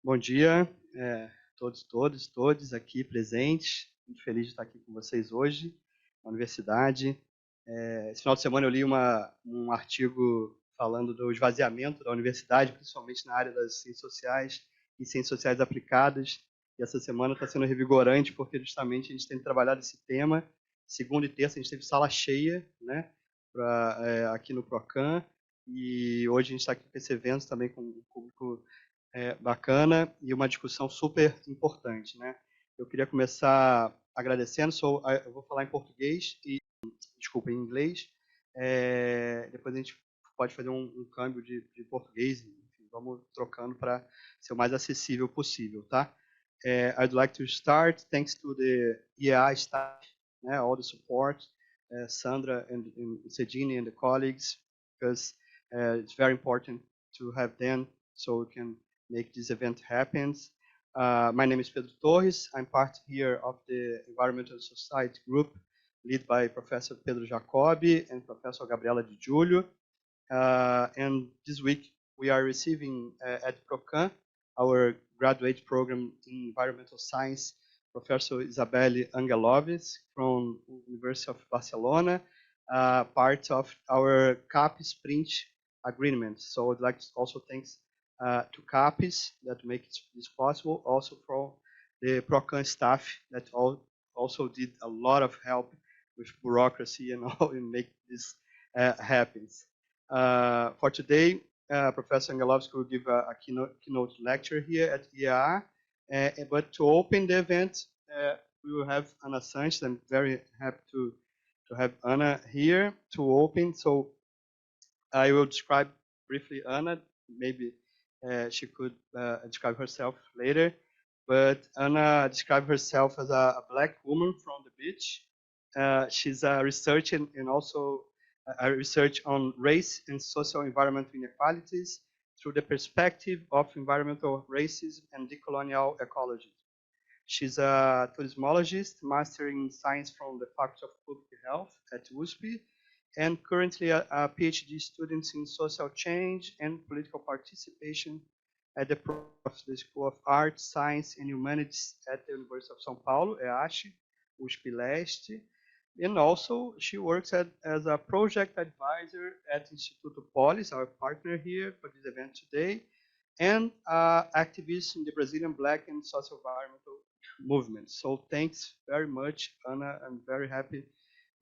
Bom dia, todos aqui presentes. Muito feliz de estar aqui com vocês hoje, na universidade. Esse final de semana eu li um artigo falando do esvaziamento da universidade, principalmente na área das ciências sociais e ciências sociais aplicadas. E essa semana está sendo revigorante, porque justamente a gente tem trabalhado esse tema. Segunda e terça a gente teve sala cheia, né, aqui no Procam. E hoje a gente está aqui com esse evento também com um público bacana e uma discussão super importante, né? Eu queria começar agradecendo, eu vou falar em português e, desculpa, em inglês. Depois a gente pode fazer um câmbio de português, enfim, vamos trocando para ser o mais acessível possível, tá? I'd like to start, thanks to the EA staff, all the support, Sandra and Cedini and the colleagues, because it's very important to have them so we can make this event happen. My name is Pedro Torres. I'm part here of the Environmental Society group led by Professor Pedro Jacobi and Professor Gabriela Di Giulio. And this week we are receiving at Procam our graduate program in environmental science, Professor Isabelle Anguelovski from Universidade of Barcelona, part of our CAPES-PrInt agreement. So I'd like to also thank to CAPES that make this possible, also from the Procam staff that also did a lot of help with bureaucracy and all and make this happen. For today, Professor Anguelovski will give a keynote lecture here at EAR, but to open the event, we will have Anna Sanchez. I'm very happy to have Anna here to open. So I will describe briefly Anna, maybe she could describe herself later, but Anna described herself as a black woman from the beach. She's a researcher and also a research on race and social environmental inequalities through the perspective of environmental racism and decolonial ecology. She's a tourismologist, mastering in science from the Faculty of Public Health at USP, and currently a PhD student in social change and political participation at the School of Arts, Science and Humanities at the Universidade de São Paulo, Esta, USP Leste. And also she works as a project advisor at Instituto Polis, our partner here for this event today, and activist in the Brazilian Black and social environmental movement. So thanks very much, Anna. I'm very happy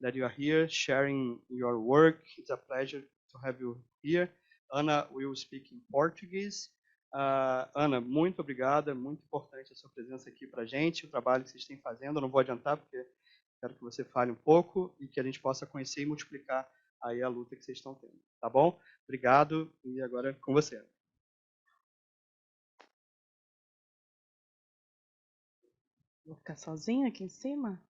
that you are here sharing your work. It's a pleasure to have you here. Ana will speak in Portuguese. Ana, muito obrigada, muito importante a sua presença aqui para a gente, o trabalho que vocês têm fazendo. Eu não vou adiantar porque quero que você fale um pouco e que a gente possa conhecer e multiplicar aí a luta que vocês estão tendo, tá bom? Obrigado e agora com você. Vou ficar sozinha aqui em cima?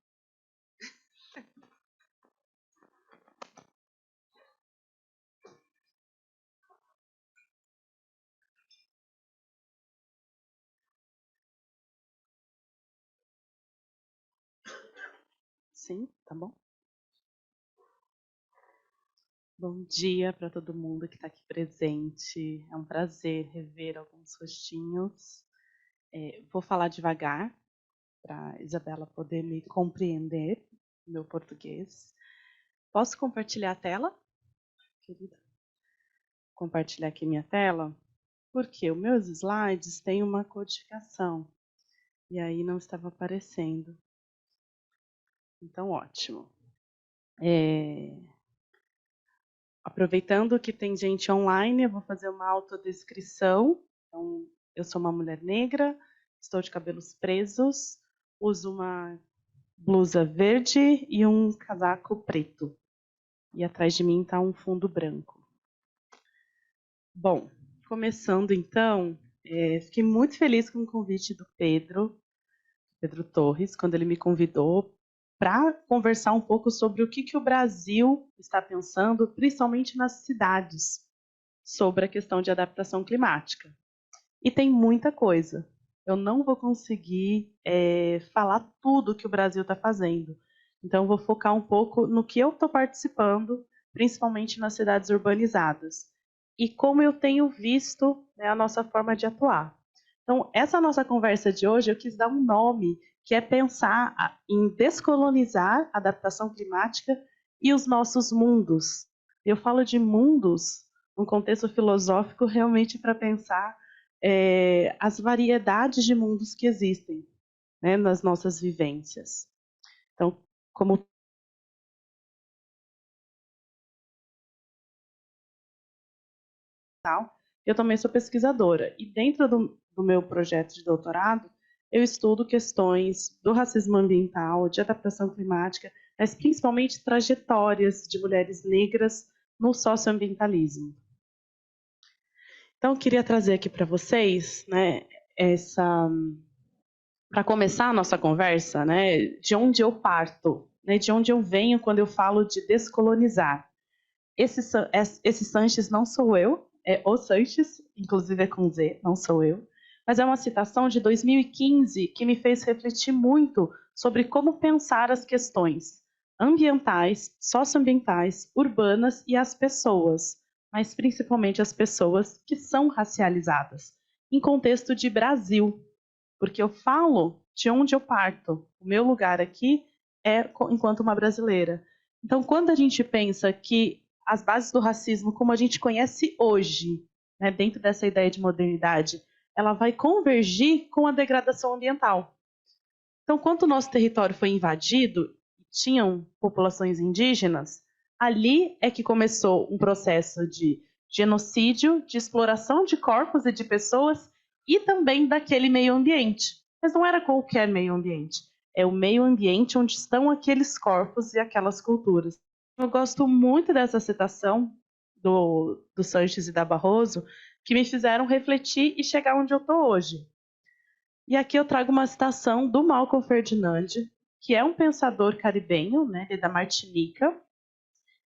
Sim, tá bom. Bom dia para todo mundo que está aqui presente. É um prazer rever alguns rostinhos. Vou falar devagar para a Isabela poder me compreender, meu português. Posso compartilhar a tela, querida? Compartilhar aqui minha tela, porque os meus slides têm uma codificação e aí não estava aparecendo. Então, ótimo. Aproveitando que tem gente online, eu vou fazer uma autodescrição. Então, eu sou uma mulher negra, estou de cabelos presos, uso uma blusa verde e um casaco preto. E atrás de mim está um fundo branco. Bom, começando então, fiquei muito feliz com o convite do Pedro Torres, quando ele me convidou para conversar um pouco sobre o que o Brasil está pensando, principalmente nas cidades, sobre a questão de adaptação climática. E tem muita coisa. Eu não vou conseguir falar tudo que o Brasil está fazendo. Então, eu vou focar um pouco no que eu estou participando, principalmente nas cidades urbanizadas. E como eu tenho visto, né, a nossa forma de atuar. Então, essa nossa conversa de hoje, eu quis dar um nome, que é pensar em descolonizar a adaptação climática e os nossos mundos. Eu falo de mundos, num contexto filosófico, realmente para pensar as variedades de mundos que existem, né, nas nossas vivências. Então, como tal, eu também sou pesquisadora, e dentro do meu projeto de doutorado, eu estudo questões do racismo ambiental, de adaptação climática, mas principalmente trajetórias de mulheres negras no socioambientalismo. Então, eu queria trazer aqui para vocês, né, para começar a nossa conversa, né, de onde eu parto, né, de onde eu venho quando eu falo de descolonizar. Esse Sanches não sou eu, é o Sanches, inclusive é com Z, não sou eu, mas é uma citação de 2015 que me fez refletir muito sobre como pensar as questões ambientais, socioambientais, urbanas e as pessoas, mas principalmente as pessoas que são racializadas, em contexto de Brasil, porque eu falo de onde eu parto. O meu lugar aqui é enquanto uma brasileira. Então, quando a gente pensa que as bases do racismo, como a gente conhece hoje, né, dentro dessa ideia de modernidade, ela vai convergir com a degradação ambiental. Então, quando o nosso território foi invadido, tinham populações indígenas, ali é que começou um processo de genocídio, de exploração de corpos e de pessoas e também daquele meio ambiente. Mas não era qualquer meio ambiente, é o meio ambiente onde estão aqueles corpos e aquelas culturas. Eu gosto muito dessa citação do Sanches e da Barroso, que me fizeram refletir e chegar onde eu estou hoje. E aqui eu trago uma citação do Malcolm Ferdinand, que é um pensador caribenho, né, da Martinica,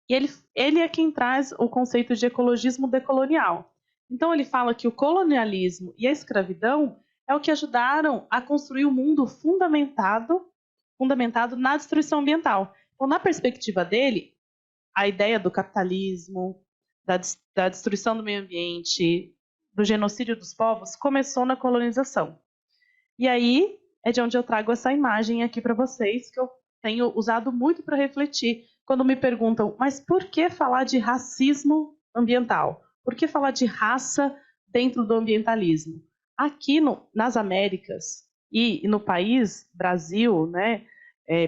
e ele é quem traz o conceito de ecologismo decolonial. Então ele fala que o colonialismo e a escravidão é o que ajudaram a construir o mundo fundamentado na destruição ambiental. Então, na perspectiva dele, a ideia do capitalismo, da destruição do meio ambiente, do genocídio dos povos, começou na colonização. E aí é de onde eu trago essa imagem aqui para vocês, que eu tenho usado muito para refletir, quando me perguntam, mas por que falar de racismo ambiental? Por que falar de raça dentro do ambientalismo? Aqui nas Américas e no país, Brasil, né,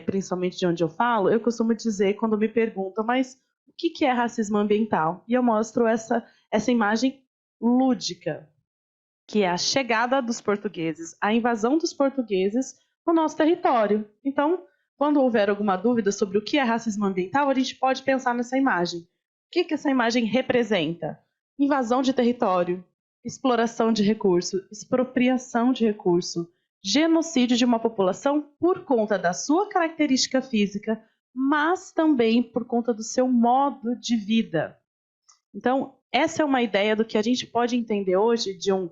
principalmente de onde eu falo, eu costumo dizer, quando me perguntam, mas o que é racismo ambiental? E eu mostro essa imagem lúdica, que é a chegada dos portugueses, a invasão dos portugueses no nosso território. Então, quando houver alguma dúvida sobre o que é racismo ambiental, a gente pode pensar nessa imagem. O que essa imagem representa? Invasão de território, exploração de recurso, expropriação de recurso, genocídio de uma população por conta da sua característica física, mas também por conta do seu modo de vida. Então, essa é uma ideia do que a gente pode entender hoje de um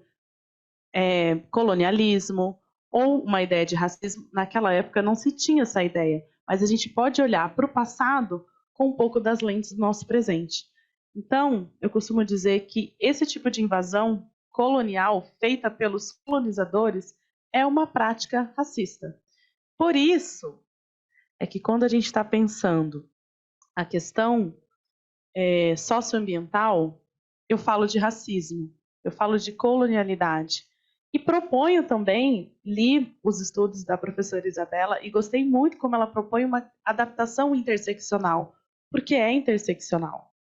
colonialismo ou uma ideia de racismo. Naquela época não se tinha essa ideia, mas a gente pode olhar para o passado com um pouco das lentes do nosso presente. Então, eu costumo dizer que esse tipo de invasão colonial feita pelos colonizadores é uma prática racista. Por isso é que quando a gente está pensando a questão socioambiental, eu falo de racismo, eu falo de colonialidade. E proponho também, li os estudos da professora Isabela e gostei muito como ela propõe uma adaptação interseccional, porque é interseccional.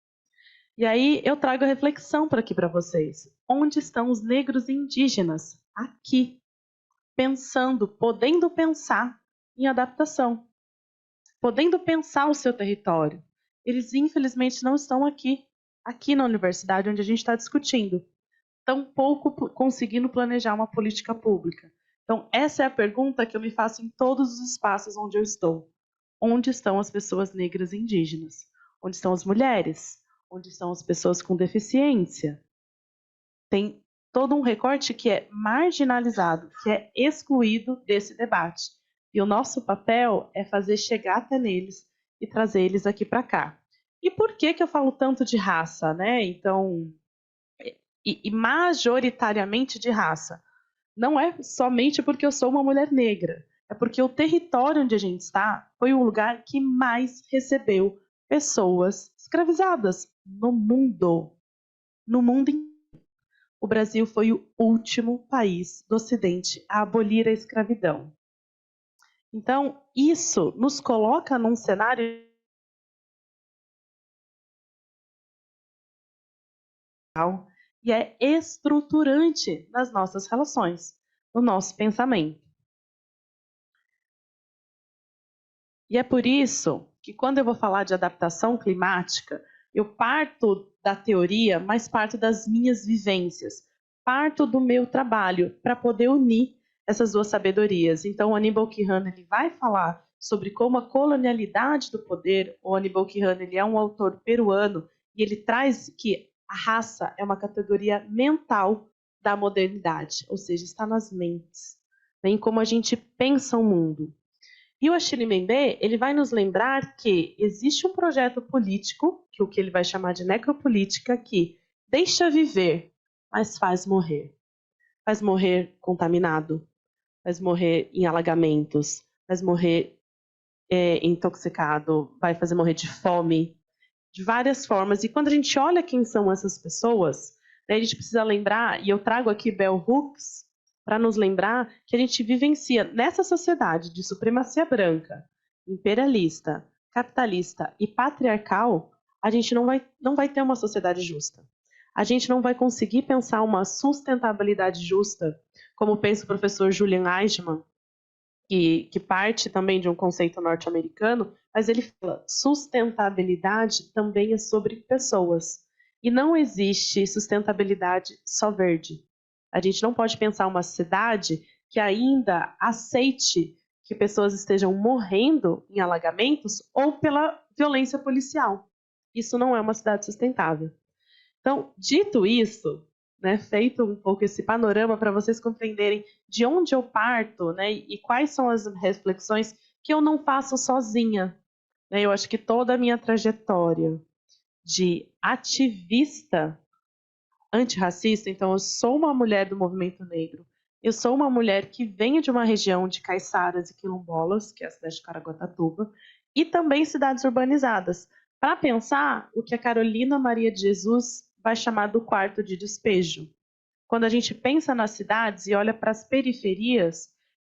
E aí eu trago a reflexão para aqui para vocês. Onde estão os negros indígenas? Aqui, pensando, podendo pensar em adaptação, podendo pensar o seu território. Eles, infelizmente, não estão aqui na universidade onde a gente está discutindo. Tampouco conseguindo planejar uma política pública. Então, essa é a pergunta que eu me faço em todos os espaços onde eu estou. Onde estão as pessoas negras e indígenas? Onde estão as mulheres? Onde estão as pessoas com deficiência? Tem todo um recorte que é marginalizado, que é excluído desse debate. E o nosso papel é fazer chegar até neles e trazer eles aqui para cá. E por que eu falo tanto de raça, né? Então, e majoritariamente de raça? não é somente porque eu sou uma mulher negra, é porque o território onde a gente está foi o lugar que mais recebeu pessoas escravizadas no mundo. No mundo inteiro. O Brasil foi o último país do Ocidente a abolir a escravidão. Então, isso nos coloca num cenário e é estruturante nas nossas relações, no nosso pensamento. E é por isso que quando eu vou falar de adaptação climática, eu parto da teoria, mas parto das minhas vivências, parto do meu trabalho para poder unir essas duas sabedorias. Então, o Aníbal Quijano ele vai falar sobre como a colonialidade do poder. O Aníbal Quijano ele é um autor peruano e ele traz que a raça é uma categoria mental da modernidade, ou seja, está nas mentes, em como a gente pensa o mundo. E o Achille Mbembe, ele vai nos lembrar que existe um projeto político, que é o que ele vai chamar de necropolítica, que deixa viver, mas faz morrer. Faz morrer contaminado, faz morrer em alagamentos, faz morrer intoxicado, vai fazer morrer de fome, de várias formas. E quando a gente olha quem são essas pessoas, né, a gente precisa lembrar, e eu trago aqui Bell Hooks, para nos lembrar que a gente vivencia nessa sociedade de supremacia branca, imperialista, capitalista e patriarcal, a gente não vai ter uma sociedade justa. A gente não vai conseguir pensar uma sustentabilidade justa, como pensa o professor Julian Eichmann, que parte também de um conceito norte-americano, mas ele fala sustentabilidade também é sobre pessoas. E não existe sustentabilidade só verde. A gente não pode pensar uma cidade que ainda aceite que pessoas estejam morrendo em alagamentos ou pela violência policial. Isso não é uma cidade sustentável. Então, dito isso, né, feito um pouco esse panorama para vocês compreenderem de onde eu parto, né, e quais são as reflexões que eu não faço sozinha. Né, eu acho que toda a minha trajetória de ativista antirracista, então eu sou uma mulher do movimento negro, eu sou uma mulher que vem de uma região de caiçaras e quilombolas, que é a cidade de Caraguatatuba, e também cidades urbanizadas, para pensar o que a Carolina Maria de Jesus vai chamar do quarto de despejo. Quando a gente pensa nas cidades e olha para as periferias,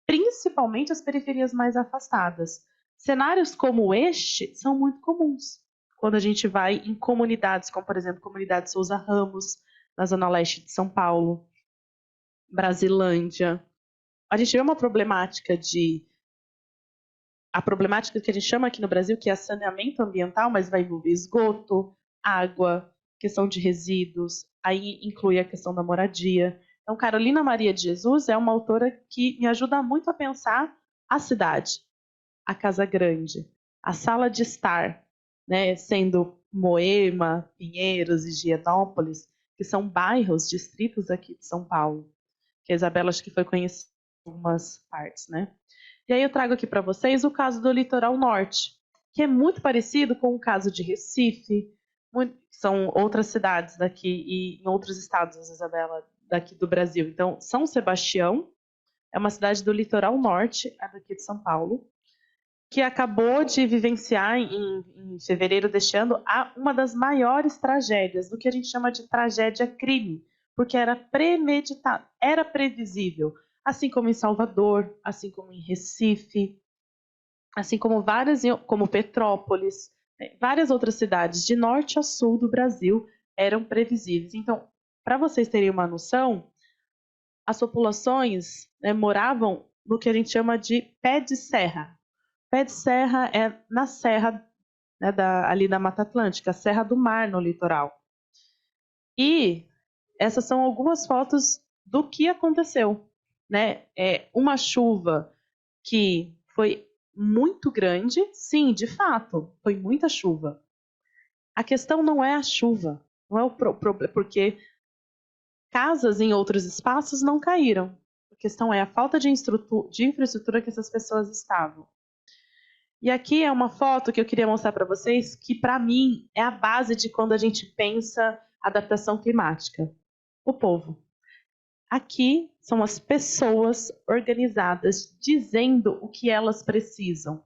principalmente as periferias mais afastadas, cenários como este são muito comuns. Quando a gente vai em comunidades, como por exemplo, a comunidade Souza Ramos, na zona leste de São Paulo, Brasilândia. A gente vê uma problemática a problemática que a gente chama aqui no Brasil, que é saneamento ambiental, mas vai envolver esgoto, água, questão de resíduos, aí inclui a questão da moradia. Então, Carolina Maria de Jesus é uma autora que me ajuda muito a pensar a cidade, a Casa Grande, a sala de estar, né, sendo Moema, Pinheiros e Higienópolis, que são bairros, distritos aqui de São Paulo, que a Isabela acho que foi conhecer algumas partes, né? E aí eu trago aqui para vocês o caso do litoral norte, que é muito parecido com o caso de Recife, são outras cidades daqui e em outros estados, Isabela, daqui do Brasil. Então, São Sebastião é uma cidade do litoral norte, é daqui de São Paulo, que acabou de vivenciar em fevereiro deste ano uma das maiores tragédias, do que a gente chama de tragédia-crime, porque era premeditado, era previsível, assim como em Salvador, assim como em Recife, assim como como Petrópolis, várias outras cidades de norte a sul do Brasil eram previsíveis. Então, para vocês terem uma noção, as populações, né, moravam no que a gente chama de pé de serra. Pé de serra é na serra, né, ali da Mata Atlântica, Serra do Mar no litoral. E essas são algumas fotos do que aconteceu. Né? Uma chuva que foi muito grande, sim, de fato, foi muita chuva. A questão não é a chuva, não é o problema, porque casas em outros espaços não caíram. A questão é a falta de infraestrutura que essas pessoas estavam. E aqui é uma foto que eu queria mostrar para vocês, que para mim é a base de quando a gente pensa adaptação climática. O povo. Aqui são as pessoas organizadas dizendo o que elas precisam,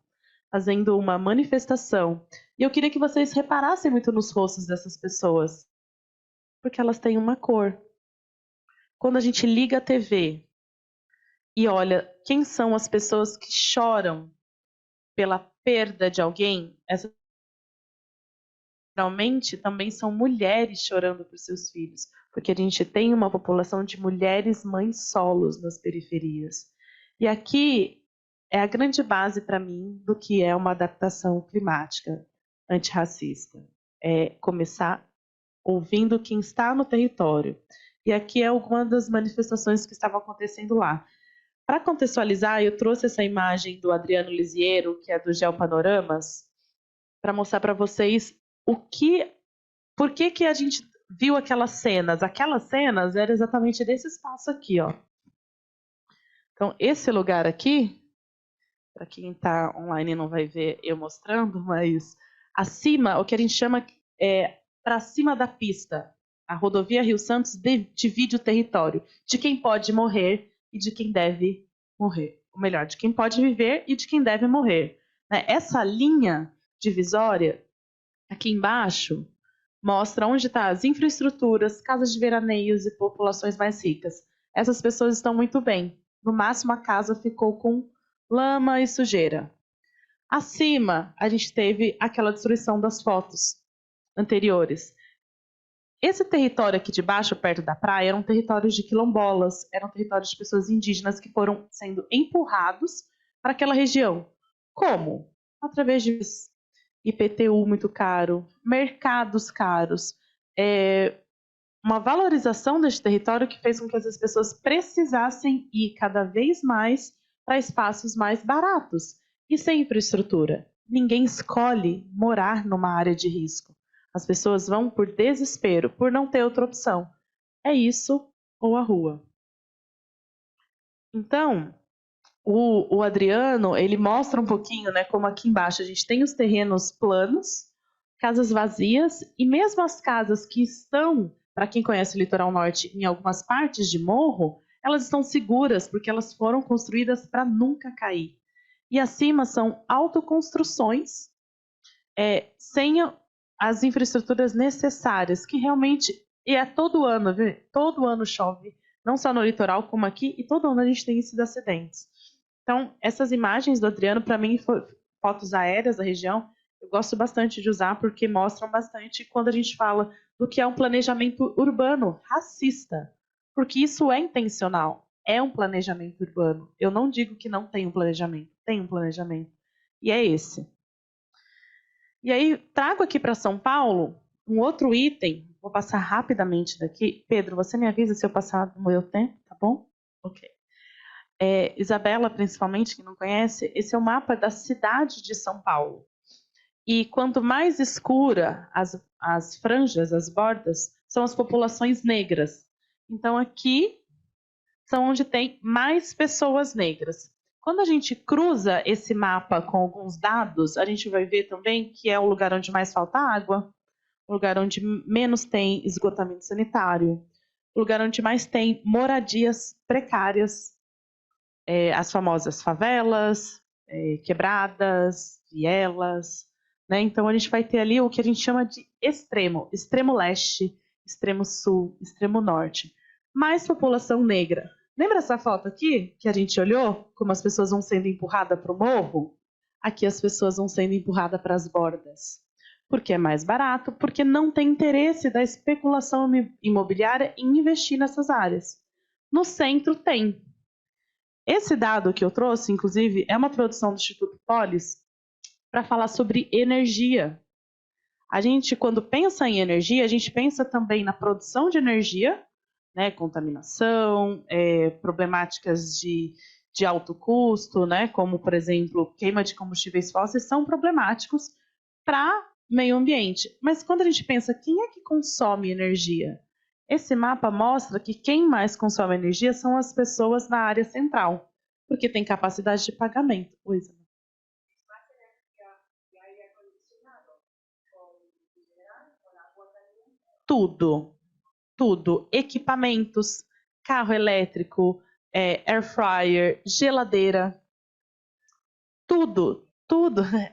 fazendo uma manifestação. E eu queria que vocês reparassem muito nos rostos dessas pessoas, porque elas têm uma cor. Quando a gente liga a TV e olha quem são as pessoas que choram pela perda de alguém, essas geralmente também são mulheres chorando por seus filhos, porque a gente tem uma população de mulheres mães solos nas periferias. E aqui é a grande base para mim do que é uma adaptação climática antirracista. É começar ouvindo quem está no território. E aqui é alguma das manifestações que estavam acontecendo lá. Para contextualizar, eu trouxe essa imagem do Adriano Lisiero, que é do Geopanoramas, para mostrar para vocês por que a gente viu aquelas cenas. Aquelas cenas eram exatamente desse espaço aqui, ó. Então, esse lugar aqui, para quem está online não vai ver eu mostrando, mas acima, o que a gente chama para cima da pista. A rodovia Rio Santos divide o território de quem pode morrer e de quem deve morrer. Ou melhor, de quem pode viver e de quem deve morrer. Essa linha divisória, aqui embaixo, mostra onde estão as infraestruturas, casas de veraneios e populações mais ricas. Essas pessoas estão muito bem. No máximo, a casa ficou com lama e sujeira. Acima, a gente teve aquela destruição das fotos anteriores. Esse território aqui de baixo, perto da praia, eram territórios de quilombolas, eram territórios de pessoas indígenas que foram sendo empurrados para aquela região. Como? Através de IPTU muito caro, mercados caros, uma valorização desse território que fez com que essas pessoas precisassem ir cada vez mais para espaços mais baratos e sem infraestrutura. Ninguém escolhe morar numa área de risco. As pessoas vão por desespero, por não ter outra opção. É isso ou a rua. Então, o Adriano, ele mostra um pouquinho, né, como aqui embaixo a gente tem os terrenos planos, casas vazias, e mesmo as casas que estão, para quem conhece o litoral norte, em algumas partes de morro, elas estão seguras, porque elas foram construídas para nunca cair. E acima são autoconstruções, sem as infraestruturas necessárias, que realmente, e é todo ano, viu? Todo ano chove, não só no litoral como aqui, e todo ano a gente tem esses acidentes. Então, essas imagens do Adriano, para mim, fotos aéreas da região, eu gosto bastante de usar porque mostram bastante quando a gente fala do que é um planejamento urbano racista, porque isso é intencional, é um planejamento urbano. Eu não digo que não tem um planejamento, tem um planejamento, e é esse. E aí, trago aqui para São Paulo um outro item, vou passar rapidamente daqui. Pedro, você me avisa se eu passar no meu tempo, tá bom? Ok. Isabela, principalmente, que não conhece, esse é o mapa da cidade de São Paulo. E quanto mais escura as franjas, as bordas, são as populações negras. Então, aqui são onde tem mais pessoas negras. Quando a gente cruza esse mapa com alguns dados, a gente vai ver também que é o lugar onde mais falta água, o lugar onde menos tem esgotamento sanitário, o lugar onde mais tem moradias precárias, as famosas favelas, quebradas, vielas, né? Então a gente vai ter ali o que a gente chama de extremo leste, extremo sul, extremo norte. Mais população negra. Lembra essa foto aqui que a gente olhou? Como as pessoas vão sendo empurradas para o morro? Aqui as pessoas vão sendo empurradas para as bordas. Porque é mais barato, porque não tem interesse da especulação imobiliária em investir nessas áreas. No centro tem. Esse dado que eu trouxe, inclusive, é uma produção do Instituto Polis para falar sobre energia. A gente, quando pensa em energia, a gente pensa também na produção de energia, né, contaminação, problemáticas de alto custo, né, como, por exemplo, queima de combustíveis fósseis, são problemáticos para o meio ambiente. Mas quando a gente pensa quem é que consome energia, esse mapa mostra que quem mais consome energia são as pessoas na área central, porque tem capacidade de pagamento. Oi, Isabel. Tudo, tudo. Equipamentos, carro elétrico, air fryer, geladeira, tudo,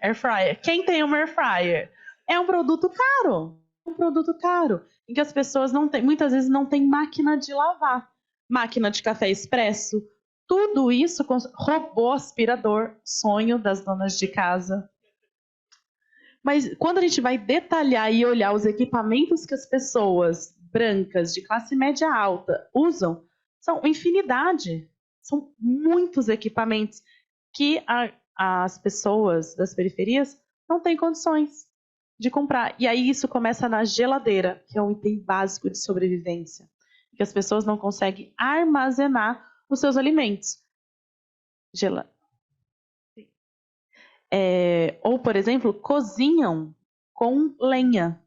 air fryer. Quem tem uma air fryer? É um produto caro, em que as pessoas não têm, muitas vezes não tem máquina de lavar, máquina de café expresso, tudo isso, robô aspirador, sonho das donas de casa. Mas quando a gente vai detalhar e olhar os equipamentos que as pessoas brancas de classe média alta usam, são infinidade, são muitos equipamentos que as pessoas das periferias não têm condições de comprar. E aí isso começa na geladeira, que é um item básico de sobrevivência, que as pessoas não conseguem armazenar os seus alimentos. Ou, por exemplo, cozinham com lenha.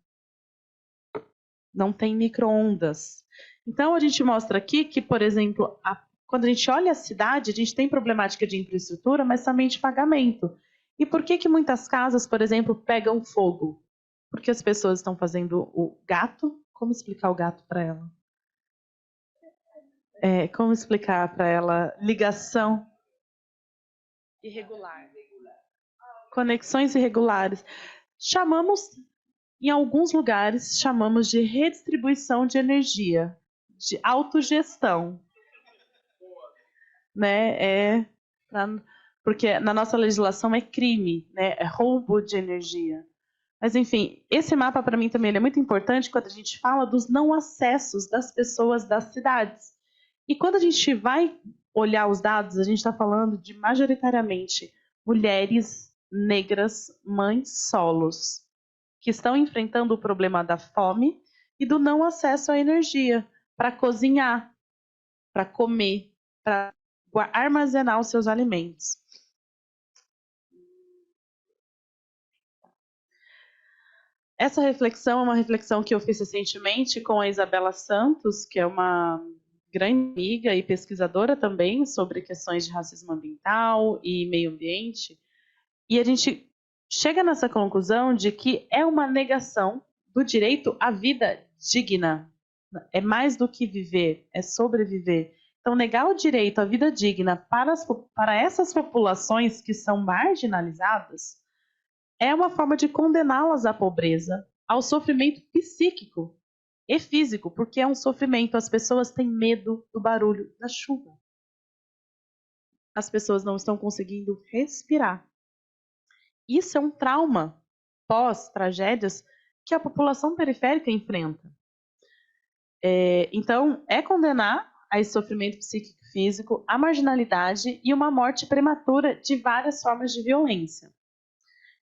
Não tem micro-ondas. Então, a gente mostra aqui que, por exemplo, quando a gente olha a cidade, a gente tem problemática de infraestrutura, mas também de pagamento. E por que muitas casas, por exemplo, pegam fogo? Porque as pessoas estão fazendo o gato. Como explicar o gato para ela? Como explicar para ela ligação irregular? Conexões irregulares. Em alguns lugares, chamamos de redistribuição de energia, de autogestão. Né? Porque na nossa legislação é crime, né? É roubo de energia. Mas, enfim, esse mapa, para mim, também é muito importante quando a gente fala dos não acessos das pessoas das cidades. E quando a gente vai olhar os dados, a gente está falando de, majoritariamente, mulheres negras, mães solos, que estão enfrentando o problema da fome e do não acesso à energia para cozinhar, para comer, para armazenar os seus alimentos. Essa reflexão é uma reflexão que eu fiz recentemente com a Isabela Santos, que é uma grande amiga e pesquisadora também sobre questões de racismo ambiental e meio ambiente. E a gente chega nessa conclusão de que é uma negação do direito à vida digna. É mais do que viver, é sobreviver. Então, negar o direito à vida digna para essas populações que são marginalizadas é uma forma de condená-las à pobreza, ao sofrimento psíquico e físico, porque é um sofrimento. As pessoas têm medo do barulho da chuva. As pessoas não estão conseguindo respirar. Isso é um trauma pós-tragédias que a população periférica enfrenta. Então, é condenar a esse sofrimento psíquico e físico, a marginalidade e uma morte prematura de várias formas de violência.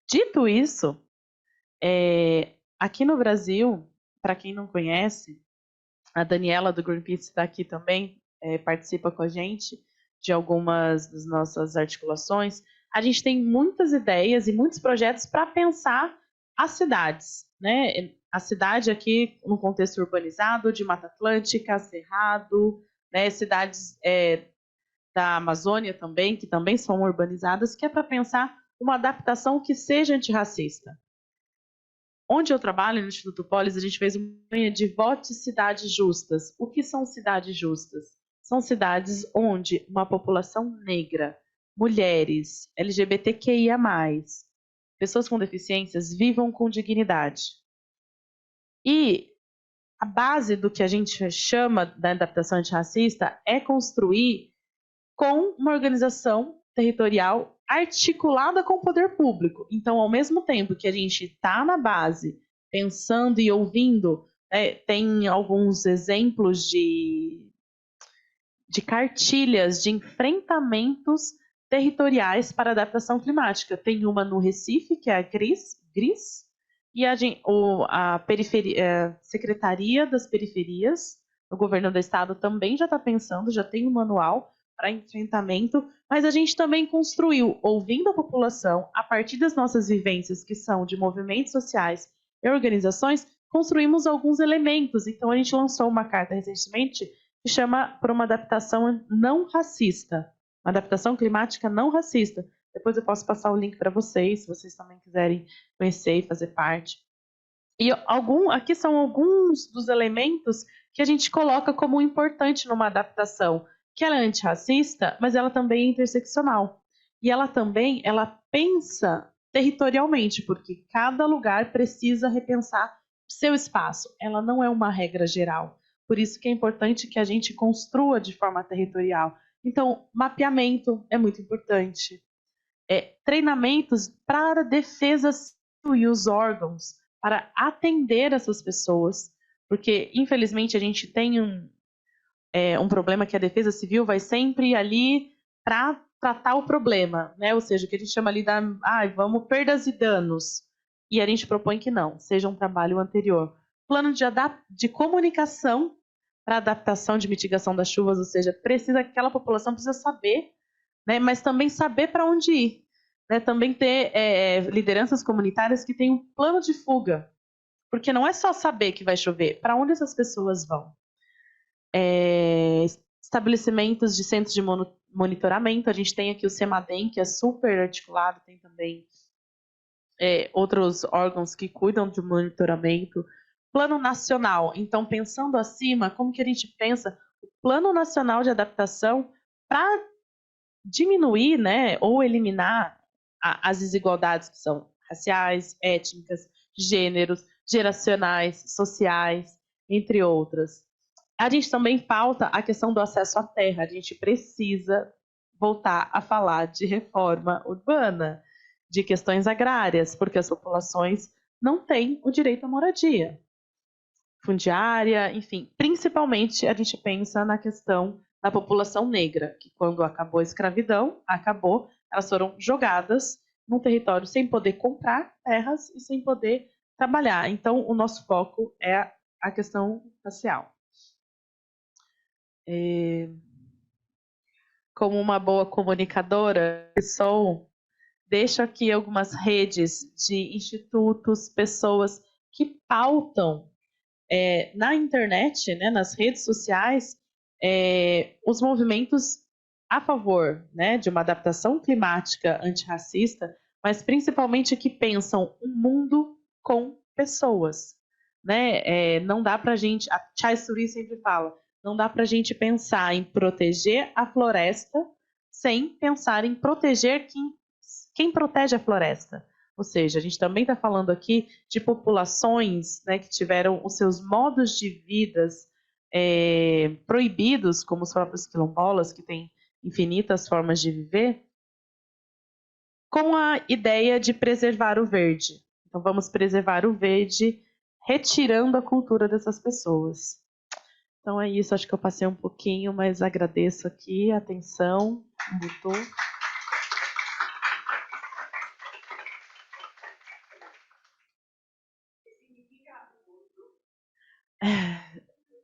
Dito isso, aqui no Brasil, para quem não conhece, a Daniela do Greenpeace está aqui também, participa com a gente de algumas das nossas articulações. A gente tem muitas ideias e muitos projetos para pensar as cidades, né? A cidade aqui no contexto urbanizado, de Mata Atlântica, Cerrado, né? Cidades da Amazônia também, que também são urbanizadas, que é para pensar uma adaptação que seja antirracista. Onde eu trabalho, no Instituto Polis, a gente fez uma campanha de vote cidades justas. O que são cidades justas? São cidades onde uma população negra, mulheres, LGBTQIA+, pessoas com deficiências vivam com dignidade. E a base do que a gente chama da adaptação antirracista é construir com uma organização territorial articulada com o poder público. Então, ao mesmo tempo que a gente está na base, pensando e ouvindo, tem alguns exemplos de cartilhas de enfrentamentos territoriais para adaptação climática. Tem uma no Recife, que é a GRIS, e a Secretaria das Periferias, o governo do estado também já está pensando, já tem um manual para enfrentamento, mas a gente também construiu, ouvindo a população, a partir das nossas vivências, que são de movimentos sociais e organizações, construímos alguns elementos. Então, a gente lançou uma carta recentemente que chama por uma adaptação não racista, uma adaptação climática não racista. Depois eu posso passar o link para vocês, se vocês também quiserem conhecer e fazer parte. E aqui são alguns dos elementos que a gente coloca como importante numa adaptação, que ela é antirracista, mas ela também é interseccional. E ela pensa territorialmente, porque cada lugar precisa repensar seu espaço. Ela não é uma regra geral. Por isso que é importante que a gente construa de forma territorial. Então, mapeamento é muito importante. Treinamentos para a defesa civil e os órgãos, para atender essas pessoas, porque, infelizmente, a gente tem um problema que a defesa civil vai sempre ali para tratar o problema, né? Ou seja, o que a gente chama ali vamos perdas e danos. E a gente propõe que não, seja um trabalho anterior. Plano de comunicação para adaptação de mitigação das chuvas, ou seja, aquela população precisa saber, né? Mas também saber para onde ir. Né? Também ter lideranças comunitárias que tenham um plano de fuga. Porque não é só saber que vai chover, para onde essas pessoas vão? Estabelecimentos de centros de monitoramento, a gente tem aqui o CEMADEM, que é super articulado, tem também outros órgãos que cuidam de monitoramento. Plano nacional, então pensando acima, como que a gente pensa o Plano Nacional de Adaptação para diminuir, né, ou eliminar as desigualdades que são raciais, étnicas, gêneros, geracionais, sociais, entre outras. A gente também pauta a questão do acesso à terra. A gente precisa voltar a falar de reforma urbana, de questões agrárias, porque as populações não têm o direito à moradia fundiária, enfim. Principalmente a gente pensa na questão da população negra, que quando acabou a escravidão, elas foram jogadas num território sem poder comprar terras e sem poder trabalhar. Então, o nosso foco é a questão racial. Como uma boa comunicadora que sou, deixo aqui algumas redes de institutos, pessoas que pautam na internet, né, nas redes sociais, os movimentos a favor, né, de uma adaptação climática antirracista, mas principalmente que pensam um mundo com pessoas. Né? Não dá para a gente, a Chai Suri sempre fala, não dá para a gente pensar em proteger a floresta sem pensar em proteger quem protege a floresta. Ou seja, a gente também está falando aqui de populações, né, que tiveram os seus modos de vidas proibidos, como os próprios quilombolas, que têm infinitas formas de viver, com a ideia de preservar o verde. Então, vamos preservar o verde, retirando a cultura dessas pessoas. Então é isso, acho que eu passei um pouquinho, mas agradeço aqui a atenção.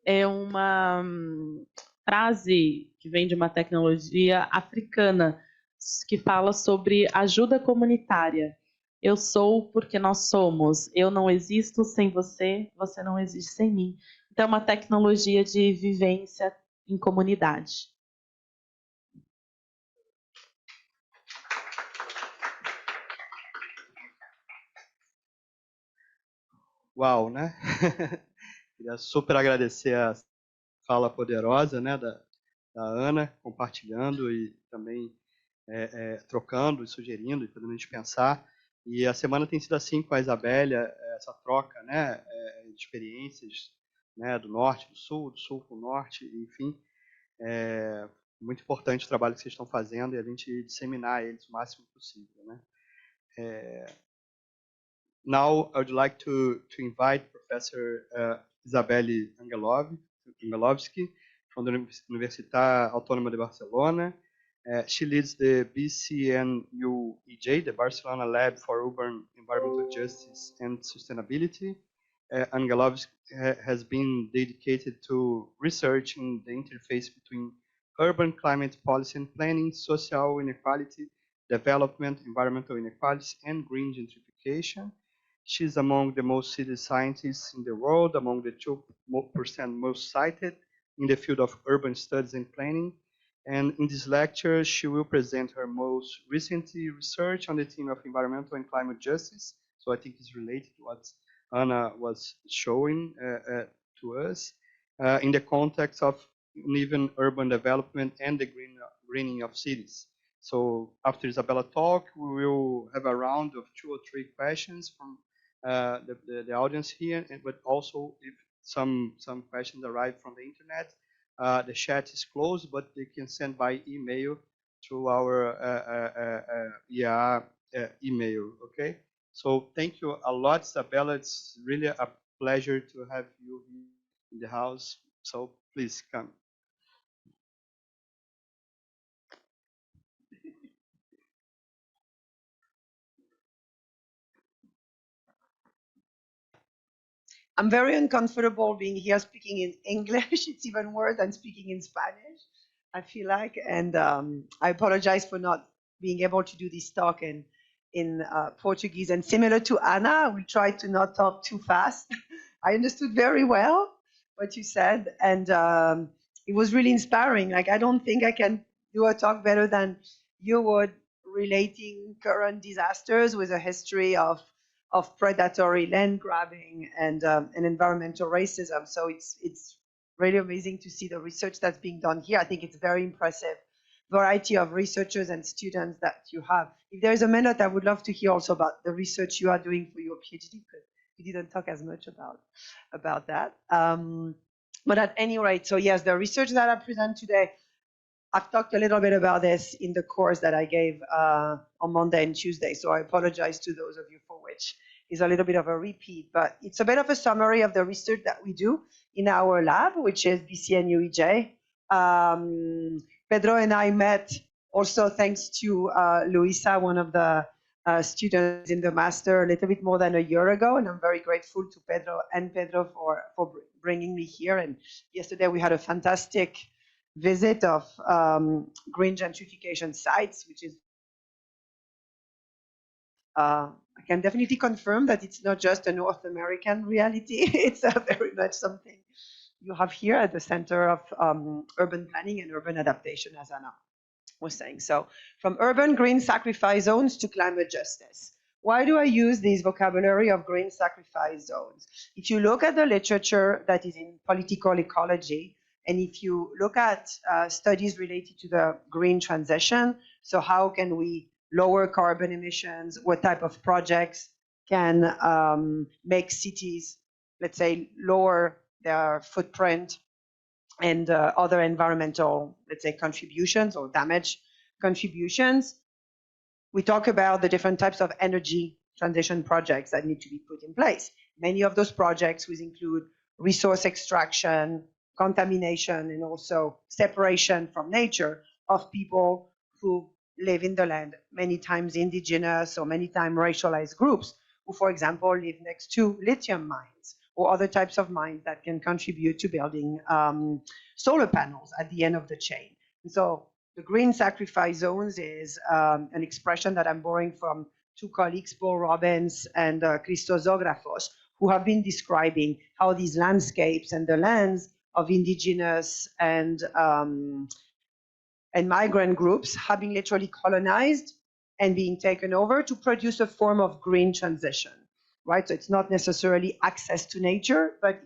É uma frase que vem de uma tecnologia africana que fala sobre ajuda comunitária. Eu sou porque nós somos. Eu não existo sem você, você não existe sem mim. Então, é uma tecnologia de vivência em comunidade. Uau, né? Queria super agradecer a fala poderosa, né, da Ana, compartilhando e também trocando e sugerindo e fazendo a gente pensar. E a semana tem sido assim com a Isabelle, essa troca, né, de experiências, né, do norte, do sul para o norte, enfim. Muito importante o trabalho que vocês estão fazendo e a gente disseminar eles o máximo possível, né? Now, I would like to invite Professor Isabelle Anguelovski from the Universidade Autonoma de Barcelona. She leads the BCNUEJ, the Barcelona Lab for Urban Environmental Justice and Sustainability. Angelovski has been dedicated to researching the interface between urban climate policy and planning, social inequality, development, environmental inequalities, and green gentrification. She's among the most cited scientists in the world, among the 2% most cited in the field of urban studies and planning. And in this lecture, she will present her most recent research on the theme of environmental and climate justice. So I think it's related to what Anna was showing to us in the context of uneven urban development and the greening of cities. So after Isabella talk, we will have a round of 2 or 3 questions from the audience here, but also if some questions arrive from the internet, the chat is closed, but they can send by email through our email, okay? So thank you a lot, Isabella. It's really a pleasure to have you here in the house. So please come. I'm very uncomfortable being here speaking in English. It's even worse than speaking in Spanish, I feel like. And I apologize for not being able to do this talk in Portuguese. And similar to Anna, I will try to not talk too fast. I understood very well what you said. And it was really inspiring. Like, I don't think I can do a talk better than you would, relating current disasters with a history of predatory land grabbing and environmental racism. So it's really amazing to see the research that's being done here. I think it's very impressive variety of researchers and students that you have. If there's a minute, I would love to hear also about the research you are doing for your PhD, because you didn't talk as much about that. But at any rate, so yes, the research that I present today, I've talked a little bit about this in the course that I gave on Monday and Tuesday, so I apologize to those of you for which is a little bit of a repeat, but it's a bit of a summary of the research that we do in our lab, which is BCN UEJ. Pedro and I met also thanks to Luisa, one of the students in the master, a little bit more than a year ago, and I'm very grateful to Pedro for bringing me here. And yesterday we had a fantastic visit of green gentrification sites, which is I can definitely confirm that it's not just a North American reality. It's very much something you have here at the center of urban planning and urban adaptation, as Anna was saying. So from urban green sacrifice zones to climate justice. Why do I use this vocabulary of green sacrifice zones? If you look at the literature that is in political ecology, and if you look at studies related to the green transition, so how can we lower carbon emissions, what type of projects can make cities, let's say, lower their footprint and other environmental, let's say, contributions or damage contributions. We talk about the different types of energy transition projects that need to be put in place. Many of those projects will include resource extraction, contamination, and also separation from nature of people who live in the land, many times indigenous or many times racialized groups who, for example, live next to lithium mines or other types of mines that can contribute to building solar panels at the end of the chain. And so the green sacrifice zones is an expression that I'm borrowing from 2 colleagues, Paul Robbins and Christos Zographos, who have been describing how these landscapes and the lands of indigenous and migrant groups have been literally colonized and being taken over to produce a form of green transition, right? So it's not necessarily access to nature, but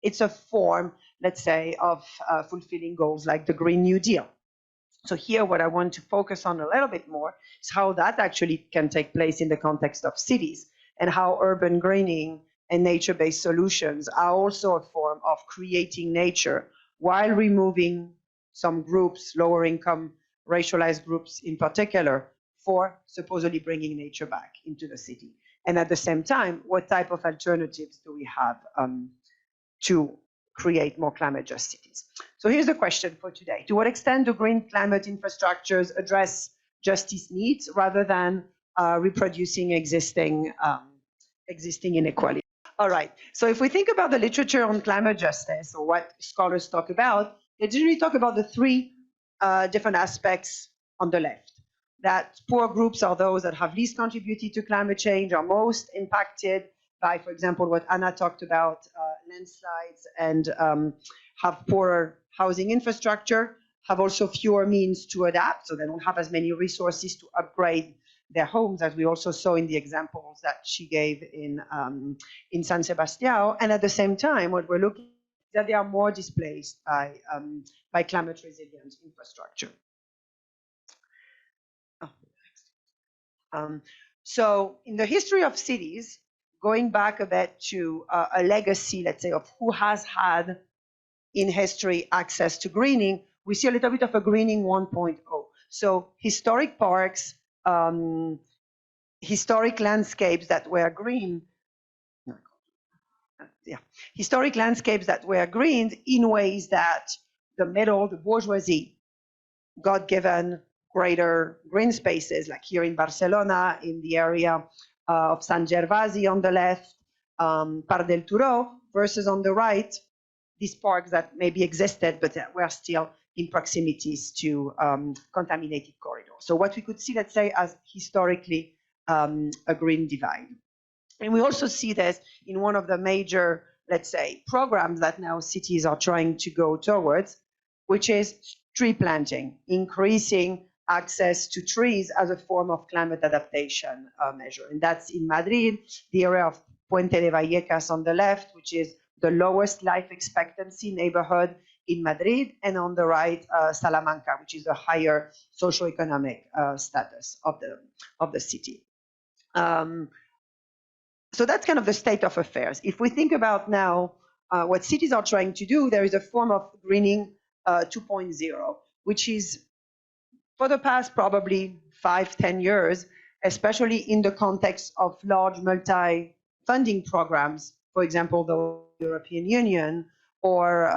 it's a form, let's say, of fulfilling goals like the Green New Deal. So here, what I want to focus on a little bit more is how that actually can take place in the context of cities, and how urban greening and nature-based solutions are also a form of creating nature while removing some groups, lower income, racialized groups in particular, for supposedly bringing nature back into the city. And at the same time, what type of alternatives do we have to create more climate just cities? So here's the question for today. To what extent do green climate infrastructures address justice needs rather than reproducing existing inequality? All right, so if we think about the literature on climate justice, or what scholars talk about, they generally talk about the 3 different aspects on the left. That poor groups are those that have least contributed to climate change, are most impacted by, for example, what Anna talked about, landslides, and have poorer housing infrastructure, have also fewer means to adapt, so they don't have as many resources to upgrade their homes, as we also saw in the examples that she gave in San Sebastião. And at the same time, what we're looking at is that they are more displaced by climate resilient infrastructure. So in the history of cities, going back a bit to a legacy, let's say, of who has had in history access to greening, we see a little bit of a greening 1.0. So historic parks, historic landscapes that were green, historic landscapes that were greened in ways that the middle, the bourgeoisie, got given greater green spaces, like here in Barcelona, in the area of Sant Gervasi on the left, Parc del Turó, versus on the right, these parks that maybe existed, but that were still in proximities to contaminated corridors. So what we could see, let's say, as historically a green divide. And we also see this in one of the major, let's say, programs that now cities are trying to go towards, which is tree planting, increasing access to trees as a form of climate adaptation measure. And that's in Madrid, the area of Puente de Vallecas on the left, which is the lowest life expectancy neighborhood in Madrid, and on the right, Salamanca, which is a higher socioeconomic status of the city. So that's kind of the state of affairs. If we think about now what cities are trying to do, there is a form of greening 2.0, which is for the past probably 5-10 years, especially in the context of large multi-funding programs, for example, the European Union, or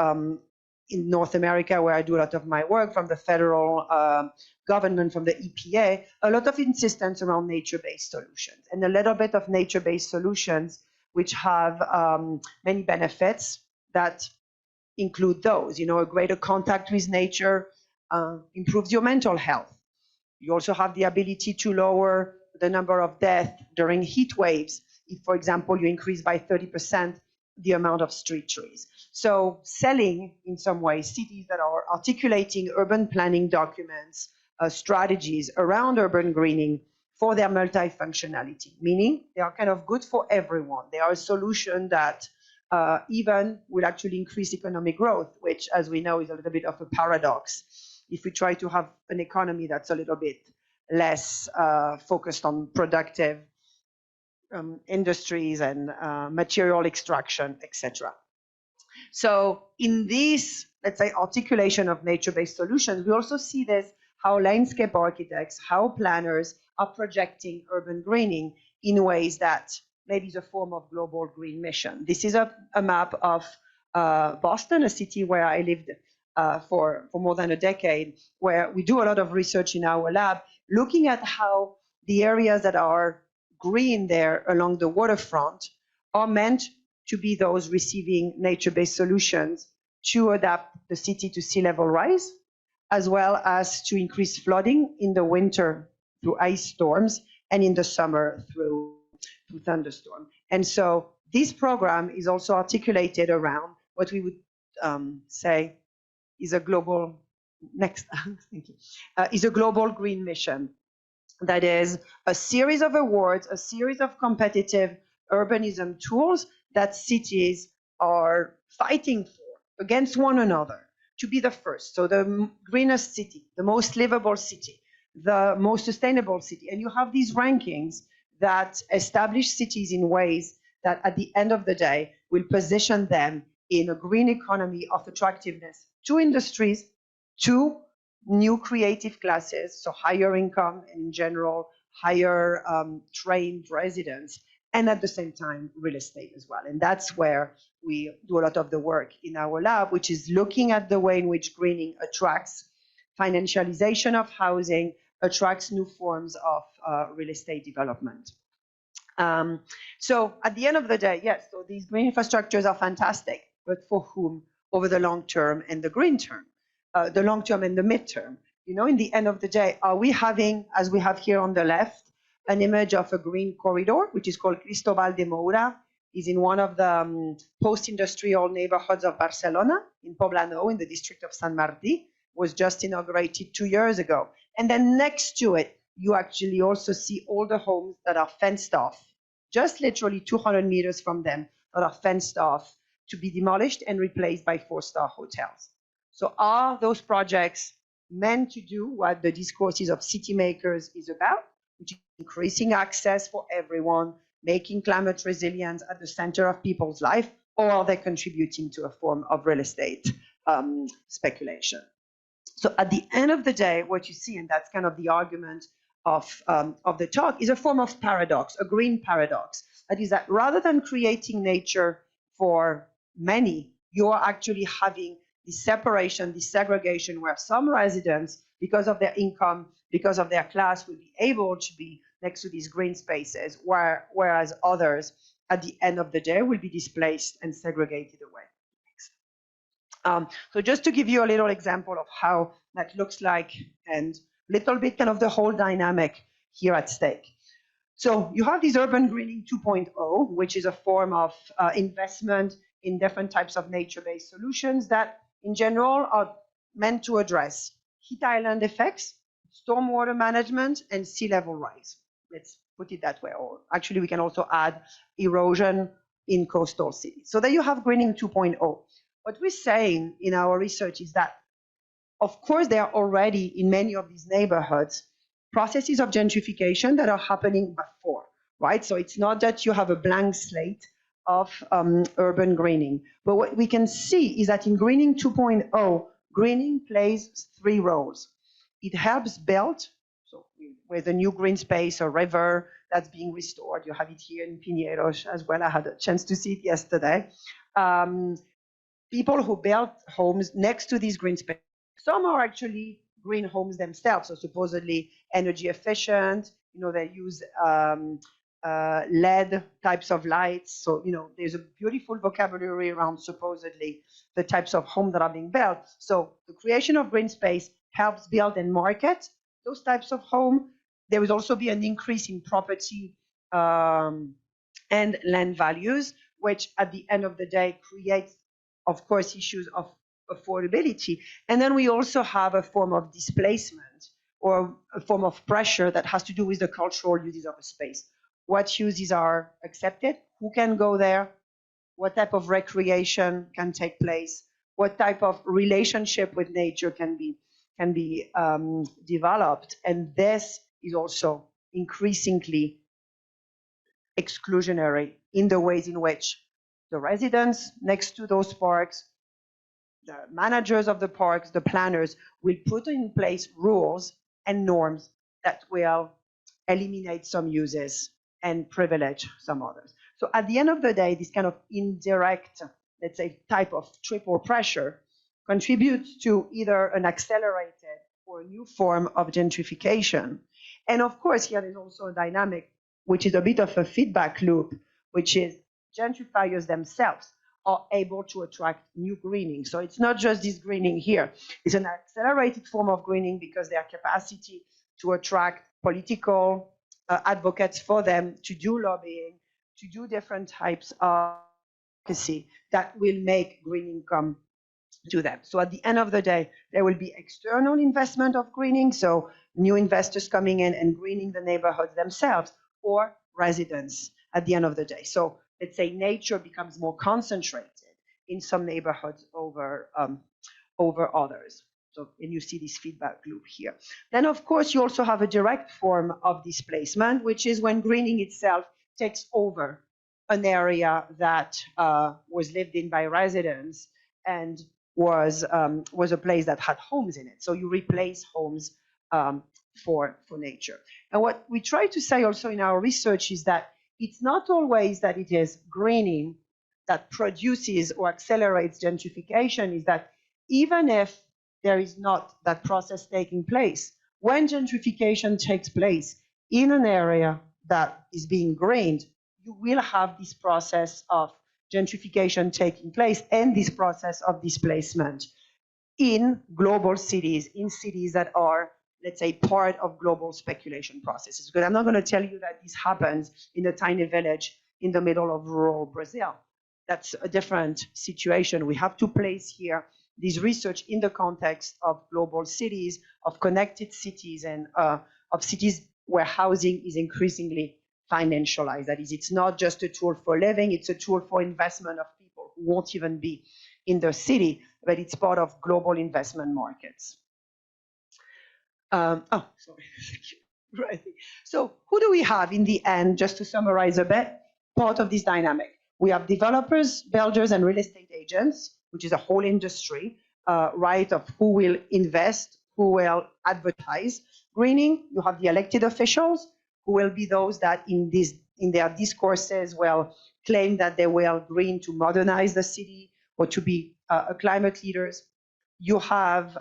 in North America, where I do a lot of my work, from the federal government, from the EPA, a lot of insistence around nature-based solutions, and a little bit of nature-based solutions which have many benefits that include those, a greater contact with nature improves your mental health. You also have the ability to lower the number of deaths during heat waves if, for example, you increase by 30% the amount of street trees. So selling, in some ways, cities that are articulating urban planning documents, strategies around urban greening for their multifunctionality, meaning they are kind of good for everyone. They are a solution that even will actually increase economic growth, which, as we know, is a little bit of a paradox if we try to have an economy that's a little bit less focused on productive industries and material extraction, etc. So in this, let's say, articulation of nature-based solutions, we also see this, how landscape architects, how planners are projecting urban greening in ways that maybe is a form of global green mission. This is a map of Boston, a city where I lived for more than a decade, where we do a lot of research in our lab, looking at how the areas that are green there along the waterfront are meant to be those receiving nature-based solutions to adapt the city to sea level rise, as well as to increase flooding in the winter through ice storms, and in the summer through thunderstorm. And so this program is also articulated around what we would say is a global, thank you, is a global green mission. That is a series of awards, a series of competitive urbanism tools that cities are fighting for against one another to be the first. So the greenest city, the most livable city, the most sustainable city. And you have these rankings that establish cities in ways that at the end of the day will position them in a green economy of attractiveness to industries, to new creative classes, so higher income and in general higher trained residents, and at the same time real estate as well. And that's where we do a lot of the work in our lab, which is looking at the way in which greening attracts financialization of housing, attracts new forms of real estate development. So at the end of the day, yes, so these green infrastructures are fantastic, but for whom over the long term and the green term? The long term and the midterm. In the end of the day, are we having, as we have here on the left, an image of a green corridor, which is called Cristobal de Moura, is in one of the post-industrial neighborhoods of Barcelona, in Poblano, in the district of Sant Martí, was just inaugurated 2 years ago. And then next to it, you actually also see all the homes that are fenced off, just literally 200 meters from them, that are fenced off to be demolished and replaced by 4-star hotels. So are those projects meant to do what the discourses of city makers is about, which is increasing access for everyone, making climate resilience at the center of people's life, or are they contributing to a form of real estate speculation? So at the end of the day, what you see, and that's kind of the argument of the talk, is a form of paradox, a green paradox. That is that rather than creating nature for many, you are actually having this separation, this segregation, where some residents, because of their income, because of their class, will be able to be next to these green spaces, whereas others, at the end of the day, will be displaced and segregated away. So just to give you a little example of how that looks like, and a little bit kind of the whole dynamic here at stake. So you have this urban greening 2.0, which is a form of investment in different types of nature-based solutions that, in general, are meant to address heat island effects, stormwater management, and sea level rise. Let's put it that way. Or actually, we can also add erosion in coastal cities. So there you have greening 2.0. What we're saying in our research is that, of course, there are already in many of these neighborhoods processes of gentrification that are happening before, right? So it's not that you have a blank slate of urban greening. But what we can see is that in greening 2.0, greening plays 3 roles. It helps build, so with a new green space or river that's being restored. You have it here in Pinheiros as well. I had a chance to see it yesterday. People who build homes next to these green spaces. Some are actually green homes themselves, so supposedly energy efficient. You know, they use LED types of lights. So, you know, there's a beautiful vocabulary around supposedly the types of homes that are being built. So the creation of green space helps build and market those types of home. There will also be an increase in property and land values, which at the end of the day creates, of course, issues of affordability. And then we also have a form of displacement or a form of pressure that has to do with the cultural uses of a space. What uses are accepted? Who can go there? What type of recreation can take place? What type of relationship with nature can be developed? And this is also increasingly exclusionary in the ways in which the residents next to those parks, the managers of the parks, the planners, will put in place rules and norms that will eliminate some uses and privilege some others. So at the end of the day, this kind of indirect, let's say, type of triple pressure contributes to either an accelerated or a new form of gentrification. And of course, here there's also a dynamic, which is a bit of a feedback loop, which is gentrifiers themselves are able to attract new greening. So it's not just this greening here. It's an accelerated form of greening because their capacity to attract political advocates for them, to do lobbying, to do different types of advocacy that will make greening come to them. So at the end of the day, there will be external investment of greening, so new investors coming in and greening the neighborhoods themselves, or residents at the end of the day. So let's say nature becomes more concentrated in some neighborhoods over others. So, and you see this feedback loop here. Then, of course, you also have a direct form of displacement, which is when greening itself takes over an area that was lived in by residents and was a place that had homes in it. So you replace homes for nature. And what we try to say also in our research is that it's not always that it is greening that produces or accelerates gentrification, is that even if there is not that process taking place, when gentrification takes place in an area that is being greened, you will have this process of gentrification taking place and this process of displacement in global cities, in cities that are, let's say, part of global speculation processes. Because I'm not going to tell you that this happens in a tiny village in the middle of rural Brazil. That's a different situation. We have to place here this research in the context of global cities, of connected cities, and of cities where housing is increasingly financialized. That is, it's not just a tool for living, it's a tool for investment of people who won't even be in the city, but it's part of global investment markets. Oh, sorry. Right. So who do we have in the end, just to summarize a bit, part of this dynamic? We have developers, builders, and real estate agents, which is a whole industry, right, of who will invest, who will advertise greening. You have the elected officials, who will be those that in their discourses will claim that they will green to modernize the city or to be climate leaders. You have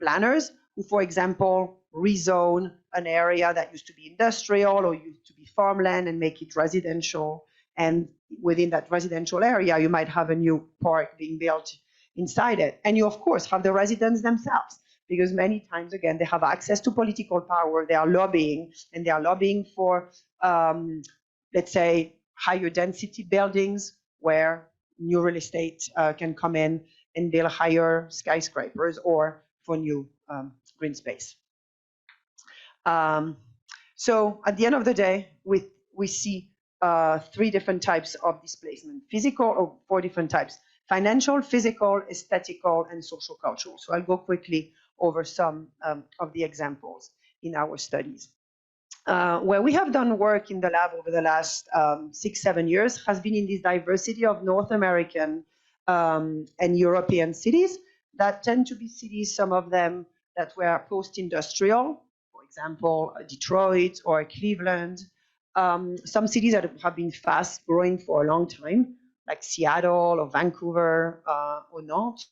planners who, for example, rezone an area that used to be industrial or used to be farmland and make it residential. And within that residential area, you might have a new park being built inside it. And you, of course, have the residents themselves, because many times, again, they have access to political power. They are lobbying, and they are lobbying for, let's say, higher density buildings where new real estate can come in and build higher skyscrapers, or for new green space. So at the end of the day, we see 3 different types of displacement, physical, or 4 different types: financial, physical, aesthetical, and social cultural. So I'll go quickly over some of the examples in our studies. Where we have done work in the lab over the last 6-7 years has been in this diversity of North American and European cities that tend to be cities, some of them that were post-industrial, for example, Detroit or Cleveland. Some cities that have been fast growing for a long time, like Seattle or Vancouver or Nantes.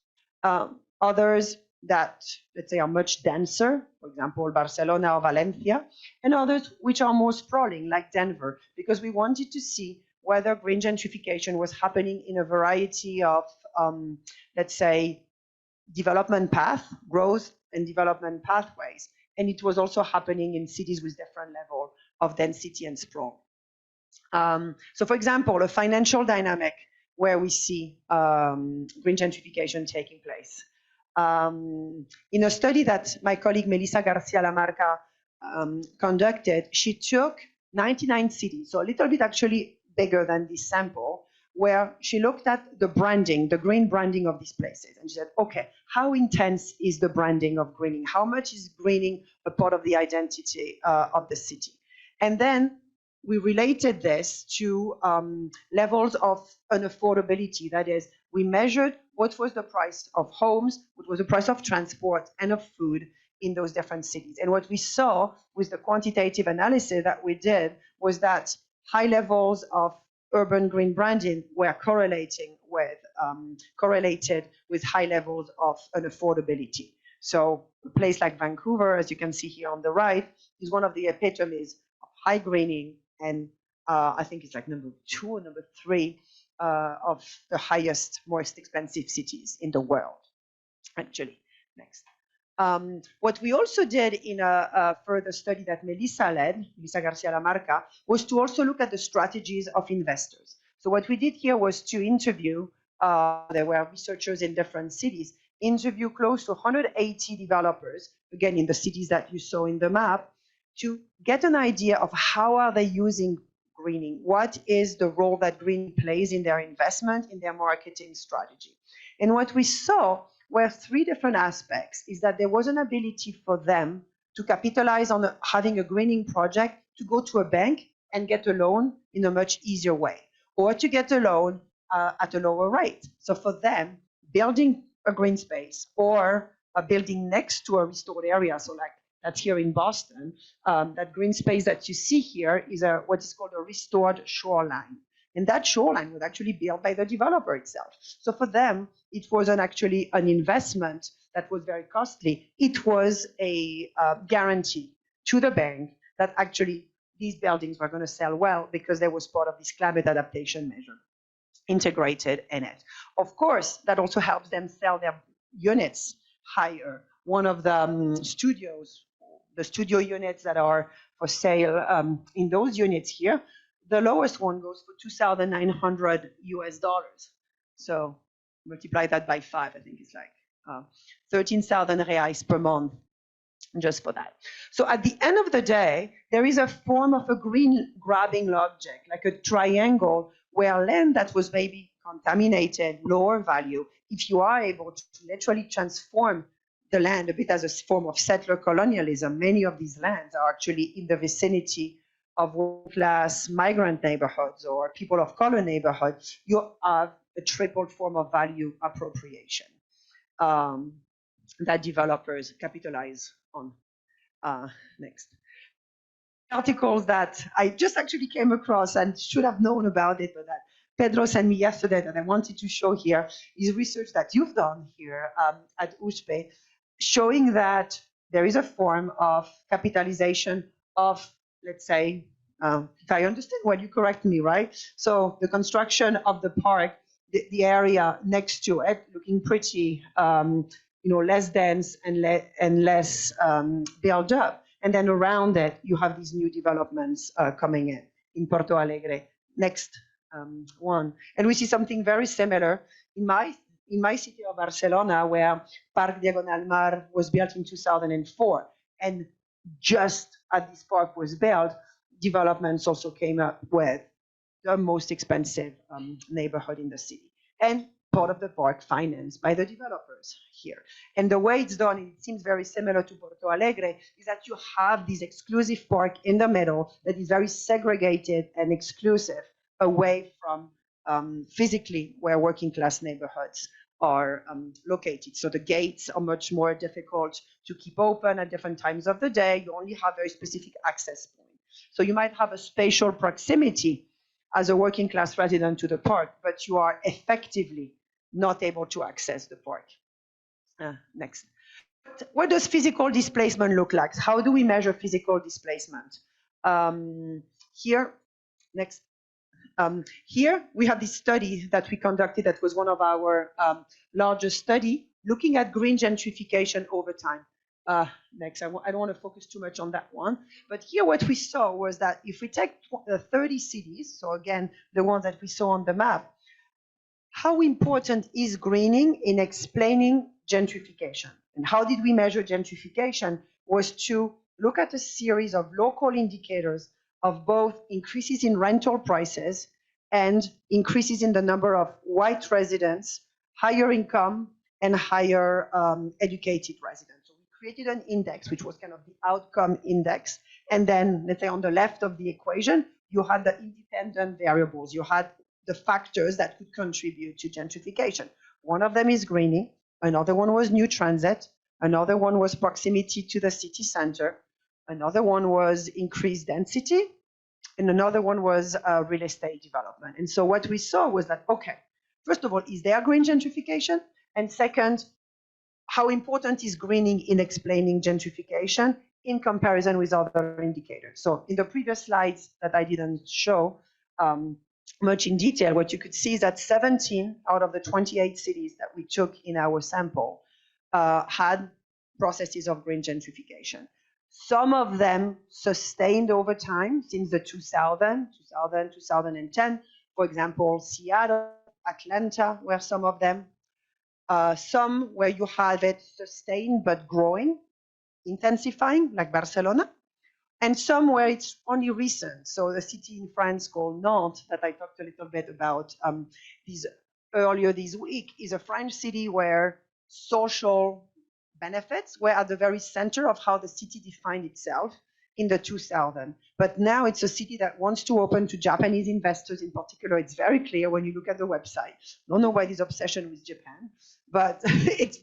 Others that, let's say, are much denser, for example, Barcelona or Valencia, and others which are more sprawling, like Denver, because we wanted to see whether green gentrification was happening in a variety of, let's say, development path, growth and development pathways. And it was also happening in cities with different level of density and sprawl. So for example, a financial dynamic where we see green gentrification taking place. In a study that my colleague Melissa Garcia-Lamarca conducted, she took 99 cities, so a little bit actually bigger than this sample, where she looked at the branding, the green branding of these places. And she said, okay, how intense is the branding of greening? How much is greening a part of the identity of the city? And then we related this to levels of unaffordability. That is, we measured what was the price of homes, what was the price of transport and of food in those different cities. And what we saw with the quantitative analysis that we did was that high levels of urban green branding were correlated with high levels of unaffordability. So a place like Vancouver, as you can see here on the right, is one of the epitomes of high greening, and I think it's like number 2 or number 3 of the highest, most expensive cities in the world, actually. Next. What we also did in a further study that Melissa led, Melissa Garcia-Lamarca, was to also look at the strategies of investors. So what we did here was to interview, there were researchers in different cities, interview close to 180 developers, again in the cities that you saw in the map, to get an idea of how are they using greening, what is the role that green plays in their investment, in their marketing strategy. And what we saw were 3 different aspects, is that there was an ability for them to capitalize on having a greening project, to go to a bank and get a loan in a much easier way, or to get a loan at a lower rate. So for them, building a green space or a building next to a restored area, so like that's here in Boston, that green space that you see here is what is called a restored shoreline. And that shoreline was actually built by the developer itself. So for them, it wasn't actually an investment that was very costly. It was a guarantee to the bank that actually these buildings were going to sell well because there was part of this climate adaptation measure integrated in it. Of course, that also helps them sell their units higher. One of the studios, the studio units that are for sale in those units here, the lowest one goes for $2,900 US. So multiply that by 5, I think it's like 13,000 reais per month. just for that. So at the end of the day, there is a form of a green grabbing object, like a triangle, where land that was maybe contaminated, lower value, if you are able to literally transform the land a bit as a form of settler colonialism, many of these lands are actually in the vicinity of working-class migrant neighborhoods or people of color neighborhoods, you have a triple form of value appropriation that developers capitalize on. Next. Articles that I just actually came across and should have known about it, but that Pedro sent me yesterday that I wanted to show here is research that you've done here at USP, showing that there is a form of capitalization of, let's say, if I understand well, you correct me, right? So the construction of the park, the area next to it, looking pretty, less dense and less built up. And then around it, you have these new developments coming in Porto Alegre. Next one. And we see something very similar in my city of Barcelona, where Parc Diagonal Mar was built in 2004. And just as this park was built, developments also came up with the most expensive neighborhood in the city. And part of the park financed by the developers here. And the way it's done, it seems very similar to Porto Alegre, is that you have this exclusive park in the middle that is very segregated and exclusive away from physically where working class neighborhoods are located. So the gates are much more difficult to keep open at different times of the day. You only have very specific access points. So you might have a spatial proximity as a working class resident to the park, but you are effectively not able to access the park. Next. What does physical displacement look like? How do we measure physical displacement? Here, next. Here we have this study that we conducted that was one of our largest study looking at green gentrification over time. Next, I don't want to focus too much on that one, but here what we saw was that if we take 30 cities, so again, the ones that we saw on the map, how important is greening in explaining gentrification? And how did we measure gentrification? Was to look at a series of local indicators of both increases in rental prices and increases in the number of white residents, higher income, and higher educated residents. So we created an index, which was kind of the outcome index. And then, let's say on the left of the equation, you had the independent variables. You had the factors that could contribute to gentrification. One of them is greening. Another one was new transit. Another one was proximity to the city center. Another one was increased density. And another one was real estate development. And so what we saw was that, okay, first of all, is there green gentrification? And second, how important is greening in explaining gentrification in comparison with other indicators? So in the previous slides that I didn't show much in detail, what you could see is that 17 out of the 28 cities that we took in our sample had processes of green gentrification. Some of them sustained over time since the 2010. For example, Seattle, Atlanta were some of them. Some where you have it sustained but growing, intensifying, like Barcelona. And some where it's only recent. So the city in France called Nantes, that I talked a little bit about earlier this week, is a French city where social benefits were at the very center of how the city defined itself in the 2000s. But now it's a city that wants to open to Japanese investors in particular. It's very clear when you look at the website. Don't know why this obsession with Japan, but it's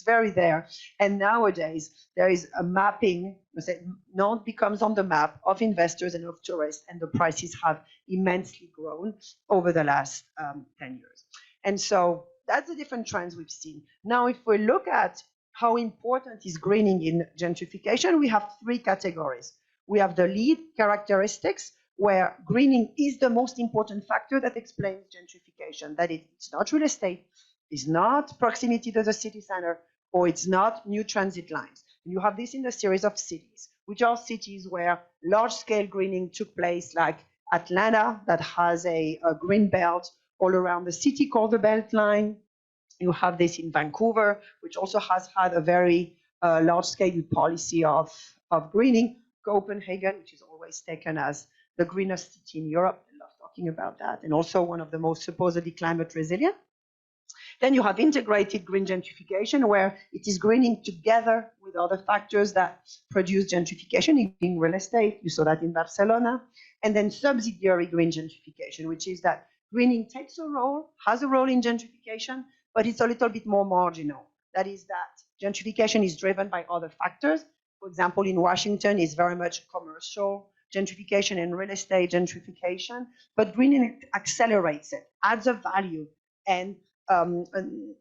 very there. And nowadays there is a mapping. Nantes becomes on the map of investors and of tourists, and the prices have immensely grown over the last 10 years. And so that's the different trends we've seen. Now, if we look at how important is greening in gentrification, we have three categories. We have the lead characteristics, where greening is the most important factor that explains gentrification. That it's not real estate, it's not proximity to the city center, or it's not new transit lines. You have this in the series of cities, which are cities where large-scale greening took place, like Atlanta, that has a green belt all around the city called the Beltline. You have this in Vancouver, which also has had a very large-scale policy of greening. Copenhagen, which is always taken as the greenest city in Europe, I love talking about that, and also one of the most supposedly climate resilient. Then you have integrated green gentrification, where it is greening together with other factors that produce gentrification in real estate. You saw that in Barcelona. And then subsidiary green gentrification, which is that greening takes a role, has a role in gentrification, but it's a little bit more marginal. That is that gentrification is driven by other factors. For example, in Washington, it's very much commercial gentrification and real estate gentrification, but greening accelerates it, adds a value, and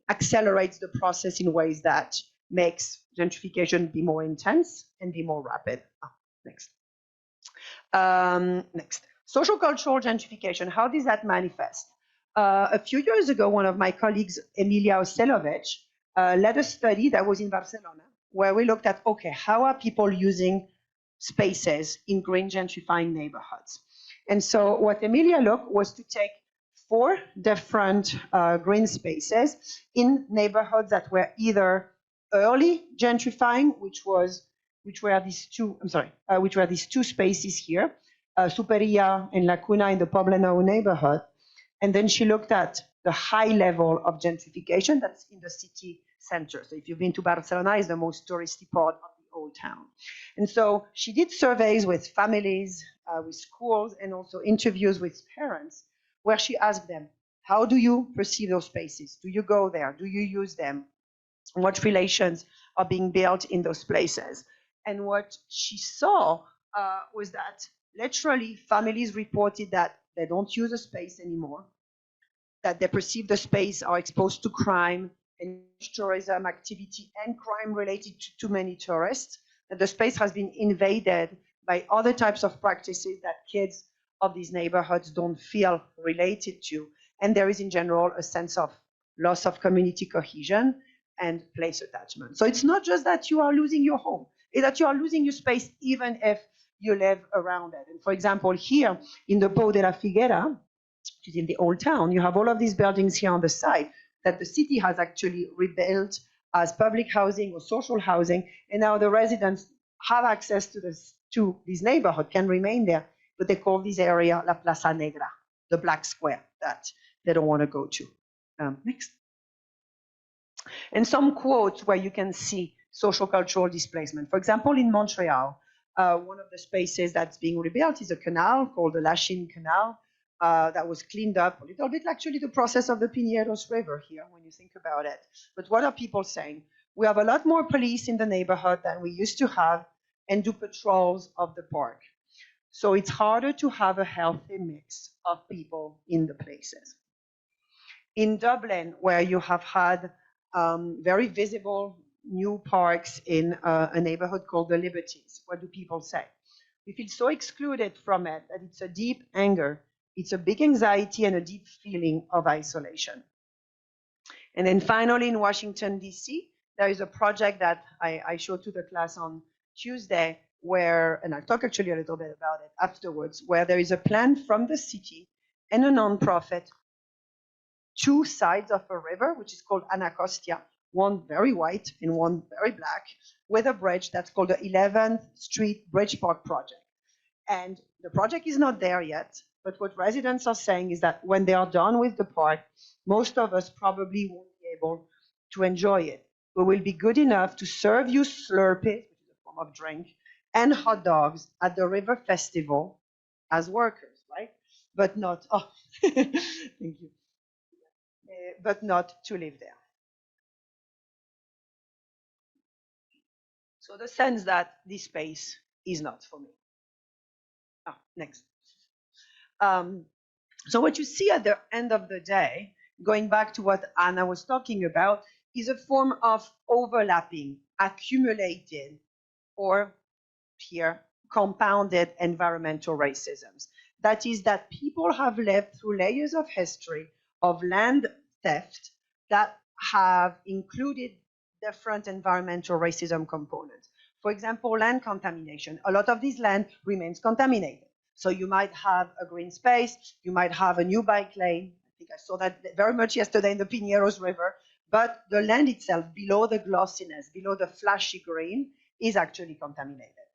accelerates the process in ways that makes gentrification be more intense and be more rapid. Next. Next. Social cultural gentrification, how does that manifest? A few years ago, one of my colleagues, Emilia Oselovic, led a study that was in Barcelona, where we looked at, okay, how are people using spaces in green gentrifying neighborhoods? And so what Emilia looked was to take 4 different green spaces in neighborhoods that were either early gentrifying, which were these two spaces here, Superia and Lacuna in the Poblenou neighborhood. And then she looked at the high level of gentrification that's in the city center. So if you've been to Barcelona, it's the most touristy part of the old town. And so she did surveys with families, with schools, and also interviews with parents, where she asked them, how do you perceive those spaces? Do you go there? Do you use them? What relations are being built in those places? And what she saw was that literally families reported that they don't use a space anymore, that they perceive the space are exposed to crime and tourism activity and crime related to too many tourists, that the space has been invaded by other types of practices that kids of these neighborhoods don't feel related to. And there is in general a sense of loss of community cohesion and place attachment. So it's not just that you are losing your home, it's that you are losing your space even if you live around it. And for example, here in the Pou de la Figuera, which is in the old town, you have all of these buildings here on the side that the city has actually rebuilt as public housing or social housing, and now the residents have access to this neighborhood, can remain there, but they call this area La Plaza Negra, the black square that they don't want to go to. Next. And some quotes where you can see social cultural displacement. For example, in Montreal, one of the spaces that's being rebuilt is a canal called the Lachine Canal that was cleaned up a little bit, actually the process of the Pinheiros River here, when you think about it. But what are people saying? We have a lot more police in the neighborhood than we used to have and do patrols of the park. So it's harder to have a healthy mix of people in the places. In Dublin, where you have had very visible new parks in a neighborhood called the Liberties, what do people say? We feel so excluded from it that it's a deep anger, it's a big anxiety and a deep feeling of isolation. And then finally in Washington, D.C., there is a project that I showed to the class on Tuesday where, and I'll talk actually a little bit about it afterwards, where there is a plan from the city and a nonprofit, 2 sides of a river, which is called Anacostia, one very white and one very black, with a bridge that's called the 11th Street Bridge Park Project. And the project is not there yet, but what residents are saying is that when they are done with the park, most of us probably won't be able to enjoy it. We will be good enough to serve you Slurpees, which is a form of drink, and hot dogs at the River Festival as workers, right? But not, oh, thank you. But not to live there. So the sense that this space is not for me. Next. So what you see at the end of the day, going back to what Anna was talking about, is a form of overlapping, accumulated, or here, compounded environmental racisms. That is that people have lived through layers of history of land theft that have included different environmental racism components. For example, land contamination. A lot of this land remains contaminated. So you might have a green space, you might have a new bike lane. I think I saw that very much yesterday in the Pinheiros River, but the land itself, below the glossiness, below the flashy green, is actually contaminated.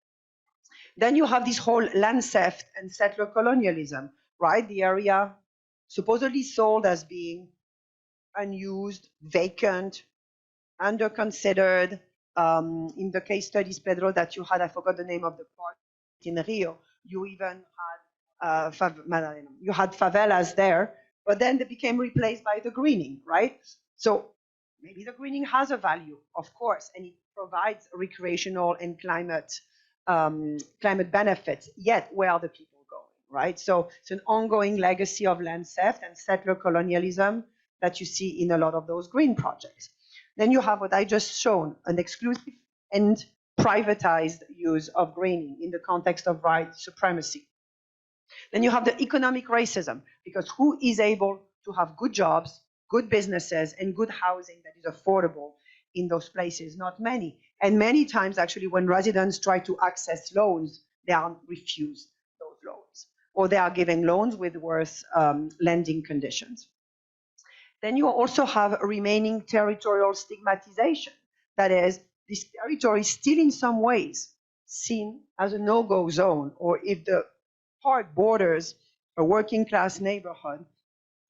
Then you have this whole land theft and settler colonialism, right? The area supposedly sold as being unused, vacant, under-considered. In the case studies, Pedro, that you had, I forgot the name of the park in Rio, you even had you had favelas there, but then they became replaced by the greening, right? So maybe the greening has a value, of course, and it provides recreational and climate benefits. Yet, where are the people going, right? So it's an ongoing legacy of land theft and settler colonialism that you see in a lot of those green projects. Then you have what I just shown, an exclusive and privatized use of greening in the context of white supremacy. Then you have the economic racism, because who is able to have good jobs, good businesses, and good housing that is affordable in those places? Not many. And many times, actually, when residents try to access loans, they are refused those loans, or they are given loans with worse lending conditions. Then you also have a remaining territorial stigmatization. That is, this territory is still in some ways seen as a no-go zone, or if the park borders a working class neighborhood,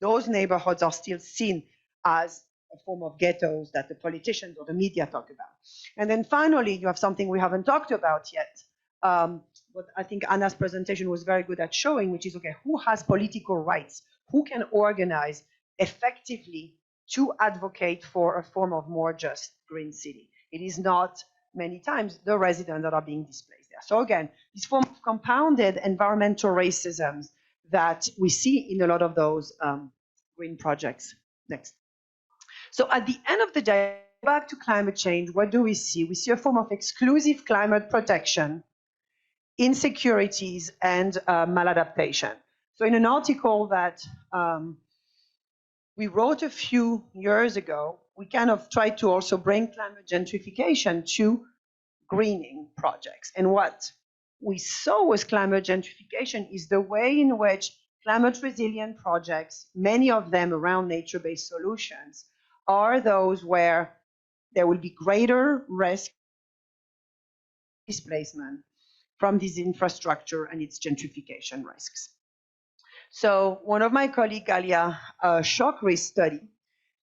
those neighborhoods are still seen as a form of ghettos that the politicians or the media talk about. And then finally, you have something we haven't talked about yet, but I think Anna's presentation was very good at showing, which is, okay, who has political rights? Who can organize effectively to advocate for a form of more just green city? It is not many times the residents that are being displaced there. So again, this form of compounded environmental racism that we see in a lot of those green projects. Next. So at the end of the day, back to climate change, what do we see? We see a form of exclusive climate protection, insecurities, and maladaptation. So in an article that we wrote a few years ago, we kind of tried to also bring climate gentrification to greening projects. And what we saw with climate gentrification is the way in which climate resilient projects, many of them around nature-based solutions, are those where there will be greater risk displacement from this infrastructure and its gentrification risks. So one of my colleagues, Galia Shokri's study,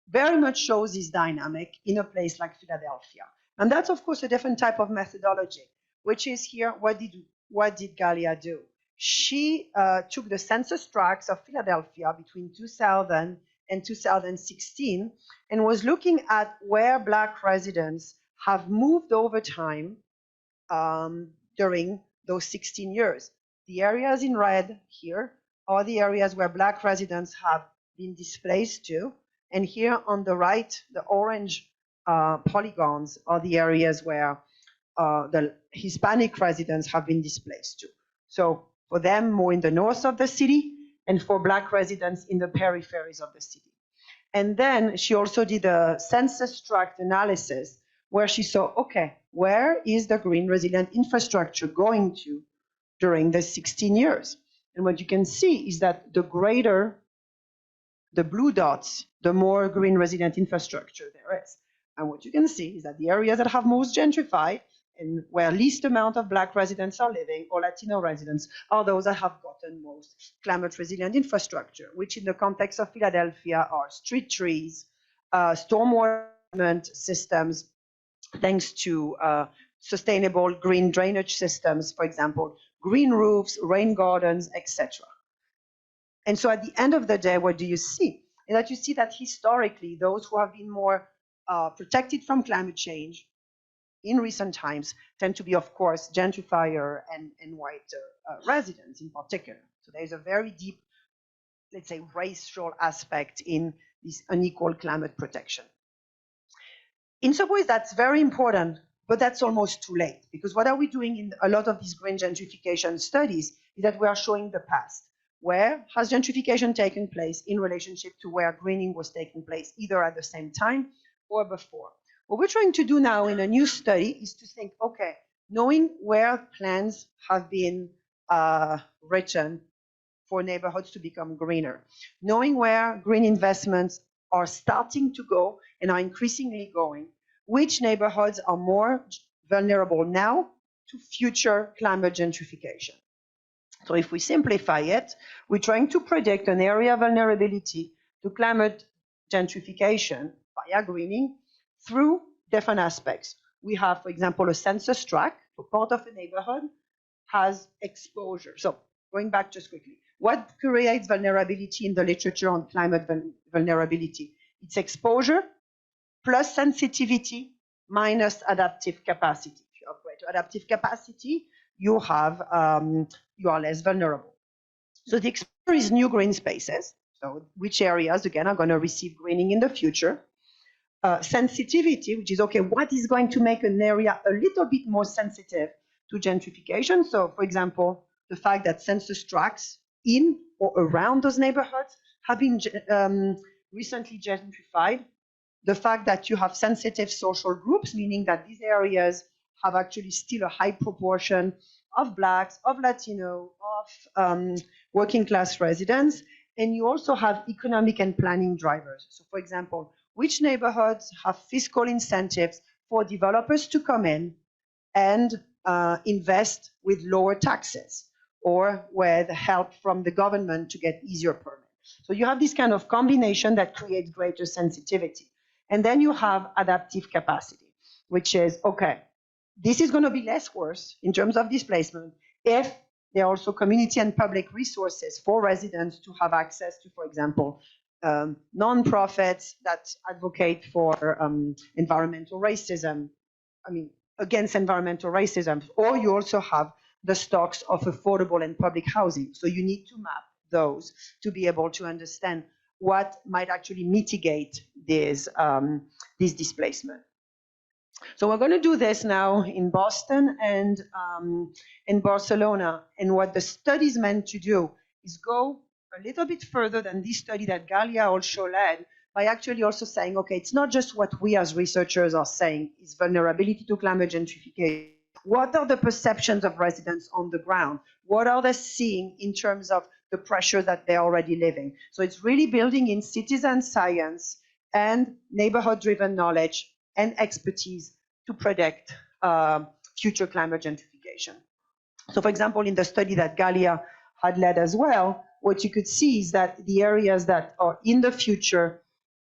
very much shows this dynamic in a place like Philadelphia. And that's, of course, a different type of methodology, which is here, what did Galia do? She took the census tracts of Philadelphia between 2000 and 2016 and was looking at where Black residents have moved over time during those 16 years. The areas in red here are the areas where Black residents have been displaced to. And here on the right, the orange polygons are the areas where the Hispanic residents have been displaced to. So for them, more in the north of the city, and for Black residents in the peripheries of the city. And then she also did a census tract analysis where she saw, okay, where is the green resilient infrastructure going to during the 16 years? And what you can see is that the greater the blue dots, the more green resilient infrastructure there is. And what you can see is that the areas that have most gentrified and where least amount of Black residents are living, or Latino residents, are those that have gotten most climate resilient infrastructure, which in the context of Philadelphia are street trees, stormwater management systems, thanks to sustainable green drainage systems, for example, green roofs, rain gardens, etc. And so at the end of the day, what do you see? Is that you see that historically, those who have been more protected from climate change in recent times tend to be, of course, gentrifier and white residents in particular. So there's a very deep, let's say, racial aspect in this unequal climate protection. In some ways, that's very important, but that's almost too late, because what are we doing in a lot of these green gentrification studies is that we are showing the past. Where has gentrification taken place in relationship to where greening was taking place, either at the same time or before? What we're trying to do now in a new study is to think, okay, knowing where plans have been written for neighborhoods to become greener, knowing where green investments are starting to go and are increasingly going, which neighborhoods are more vulnerable now to future climate gentrification. So if we simplify it, we're trying to predict an area vulnerability to climate gentrification via greening through different aspects. We have, for example, a census tract. So part of a neighborhood has exposure. So going back just quickly, what creates vulnerability in the literature on climate vulnerability? It's exposure plus sensitivity minus adaptive capacity. If you upgrade to adaptive capacity, you are less vulnerable. So the exposure is new green spaces. So which areas, again, are going to receive greening in the future. Sensitivity, which is, okay, what is going to make an area a little bit more sensitive to gentrification? So, for example, the fact that census tracts in or around those neighborhoods have been recently gentrified. The fact that you have sensitive social groups, meaning that these areas have actually still a high proportion of Blacks, of Latino, of working class residents. And you also have economic and planning drivers. So, for example, which neighborhoods have fiscal incentives for developers to come in and invest with lower taxes or with help from the government to get easier permits? So you have this kind of combination that creates greater sensitivity. And then you have adaptive capacity, which is, okay, this is going to be less worse in terms of displacement if there are also community and public resources for residents to have access to, for example, nonprofits that advocate for environmental racism, against environmental racism, or you also have the stocks of affordable and public housing. So you need to map those to be able to understand what might actually mitigate this displacement. So we're going to do this now in Boston and in Barcelona. And what the study is meant to do is go a little bit further than this study that Galia also led by actually also saying, okay, it's not just what we as researchers are saying is vulnerability to climate gentrification. What are the perceptions of residents on the ground? What are they seeing in terms of the pressure that they're already living? So it's really building in citizen science and neighborhood-driven knowledge and expertise to predict future climate gentrification. So for example, in the study that Galia had led as well, what you could see is that the areas that are in the future,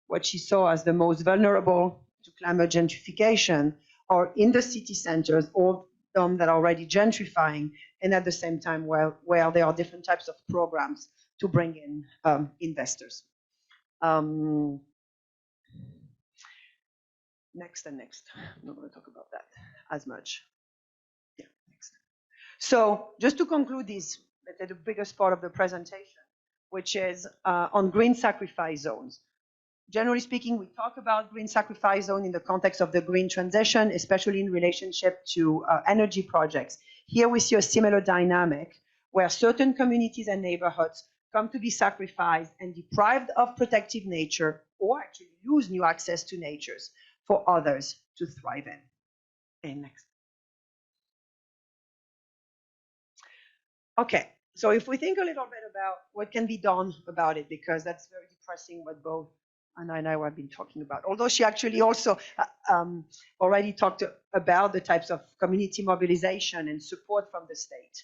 what she saw as the most vulnerable to climate gentrification, are in the city centers, or them that are already gentrifying, and at the same time where there are different types of programs to bring in investors. Next and next. I'm not going to talk about that as much. Yeah, next. So just to conclude this, the biggest part of the presentation, which is on green sacrifice zones. Generally speaking, we talk about green sacrifice zone in the context of the green transition, especially in relationship to energy projects. Here we see a similar dynamic where certain communities and neighborhoods come to be sacrificed and deprived of protective nature, or actually lose new access to natures for others to thrive in. And next. Okay, so if we think a little bit about what can be done about it, because that's very depressing what both Anna and I have been talking about. Although she actually also already talked about the types of community mobilization and support from the state.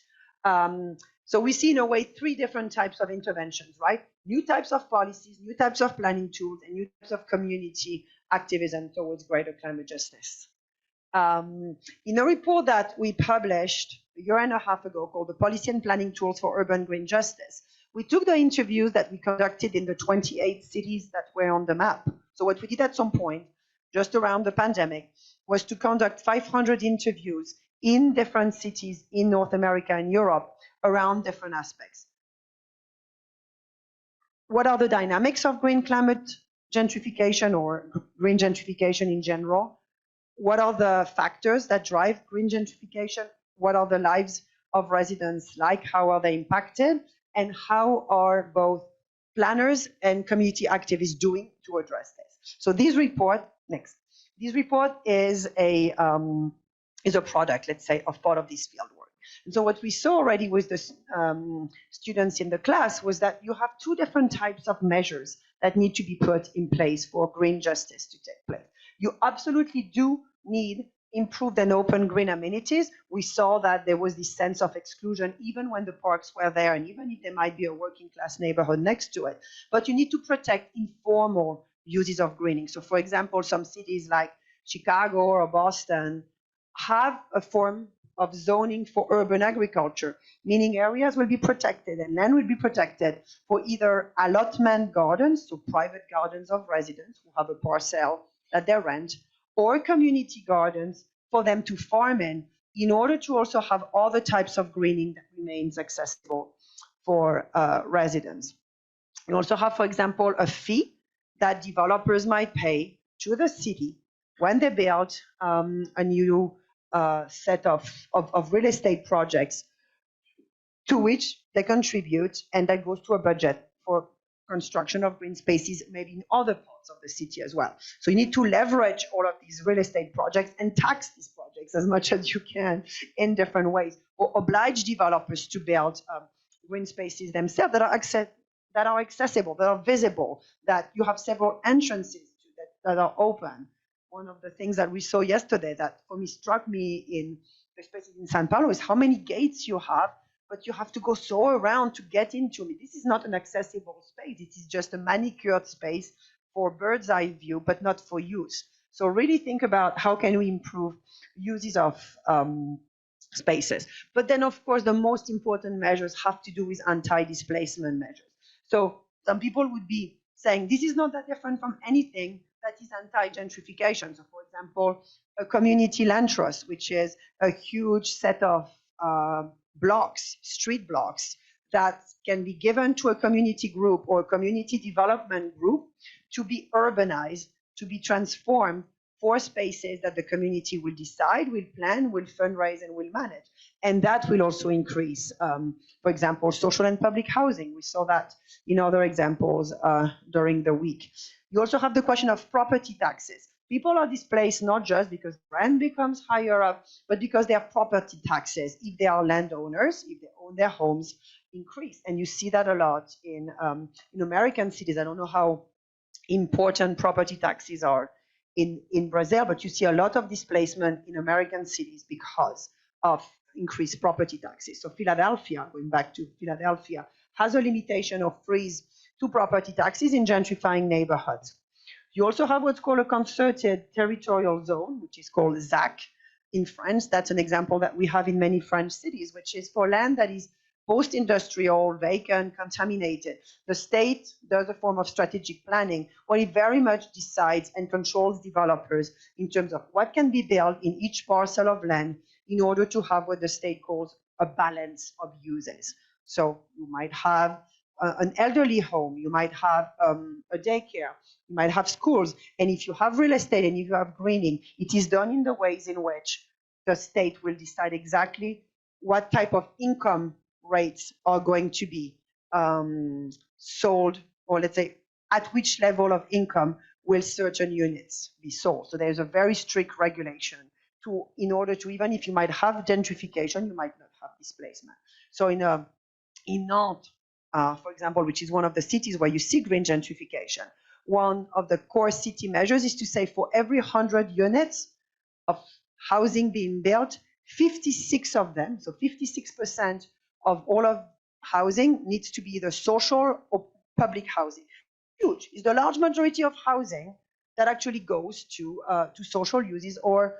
So we see in a way 3 different types of interventions, right? New types of policies, new types of planning tools, and new types of community activism towards greater climate justice. In a report that we published a year and a half ago called the Policy and Planning Tools for Urban Green Justice, we took the interviews that we conducted in the 28 cities that were on the map. So what we did at some point, just around the pandemic, was to conduct 500 interviews in different cities in North America and Europe around different aspects. What are the dynamics of green climate gentrification or green gentrification in general? What are the factors that drive green gentrification? What are the lives of residents like? How are they impacted? And how are both planners and community activists doing to address this? So this report, next. This report is a product, let's say, of part of this field work. And so what we saw already with the students in the class was that you have two different types of measures that need to be put in place for green justice to take place. You absolutely do need improved and open green amenities. We saw that there was this sense of exclusion even when the parks were there, and even if there might be a working class neighborhood next to it. But you need to protect informal uses of greening. So for example, some cities like Chicago or Boston have a form of zoning for urban agriculture, meaning areas will be protected and land will be protected for either allotment gardens, so private gardens of residents who have a parcel that they rent, or community gardens for them to farm in order to also have all the types of greening that remains accessible for residents. You also have, for example, a fee that developers might pay to the city when they build a new set of real estate projects to which they contribute, and that goes to a budget for construction of green spaces, maybe in other parts of the city as well. So you need to leverage all of these real estate projects and tax these projects as much as you can in different ways, or oblige developers to build green spaces themselves that are accessible, that are visible, that you have several entrances to that are open. One of the things that we saw yesterday that for me struck me in the spaces in São Paulo is how many gates you have, but you have to go so around to get into it. This is not an accessible space. It is just a manicured space for bird's eye view, but not for use. So really think about how can we improve uses of spaces. But then, of course, the most important measures have to do with anti-displacement measures. So some people would be saying this is not that different from anything that is anti-gentrification. So for example, a community land trust, which is a huge set of blocks, street blocks, that can be given to a community group or a community development group to be urbanized, to be transformed for spaces that the community will decide, will plan, will fundraise, and will manage. And that will also increase, for example, social and public housing. We saw that in other examples during the week. You also have the question of property taxes. People are displaced not just because rent becomes higher up, but because their property taxes, if they are landowners, if they own their homes, increase. And you see that a lot in American cities. I don't know how important property taxes are in Brazil, but you see a lot of displacement in American cities because of increased property taxes. So Philadelphia, going back to Philadelphia, has a limitation of freeze to property taxes in gentrifying neighborhoods. You also have what's called a concerted territorial zone, which is called ZAC in France. That's an example that we have in many French cities, which is for land that is post-industrial, vacant, contaminated. The state does a form of strategic planning where it very much decides and controls developers in terms of what can be built in each parcel of land in order to have what the state calls a balance of uses. So you might have an elderly home, you might have a daycare, you might have schools, and if you have real estate and if you have greening, it is done in the ways in which the state will decide exactly what type of income rates are going to be sold, or let's say at which level of income will certain units be sold. So there's a very strict regulation in order to, even if you might have gentrification, you might not have displacement. So in Nantes, for example, which is one of the cities where you see green gentrification, one of the core city measures is to say for every 100 units of housing being built, 56 of them, so 56% of all of housing needs to be either social or public housing. Huge. It's the large majority of housing that actually goes to social uses or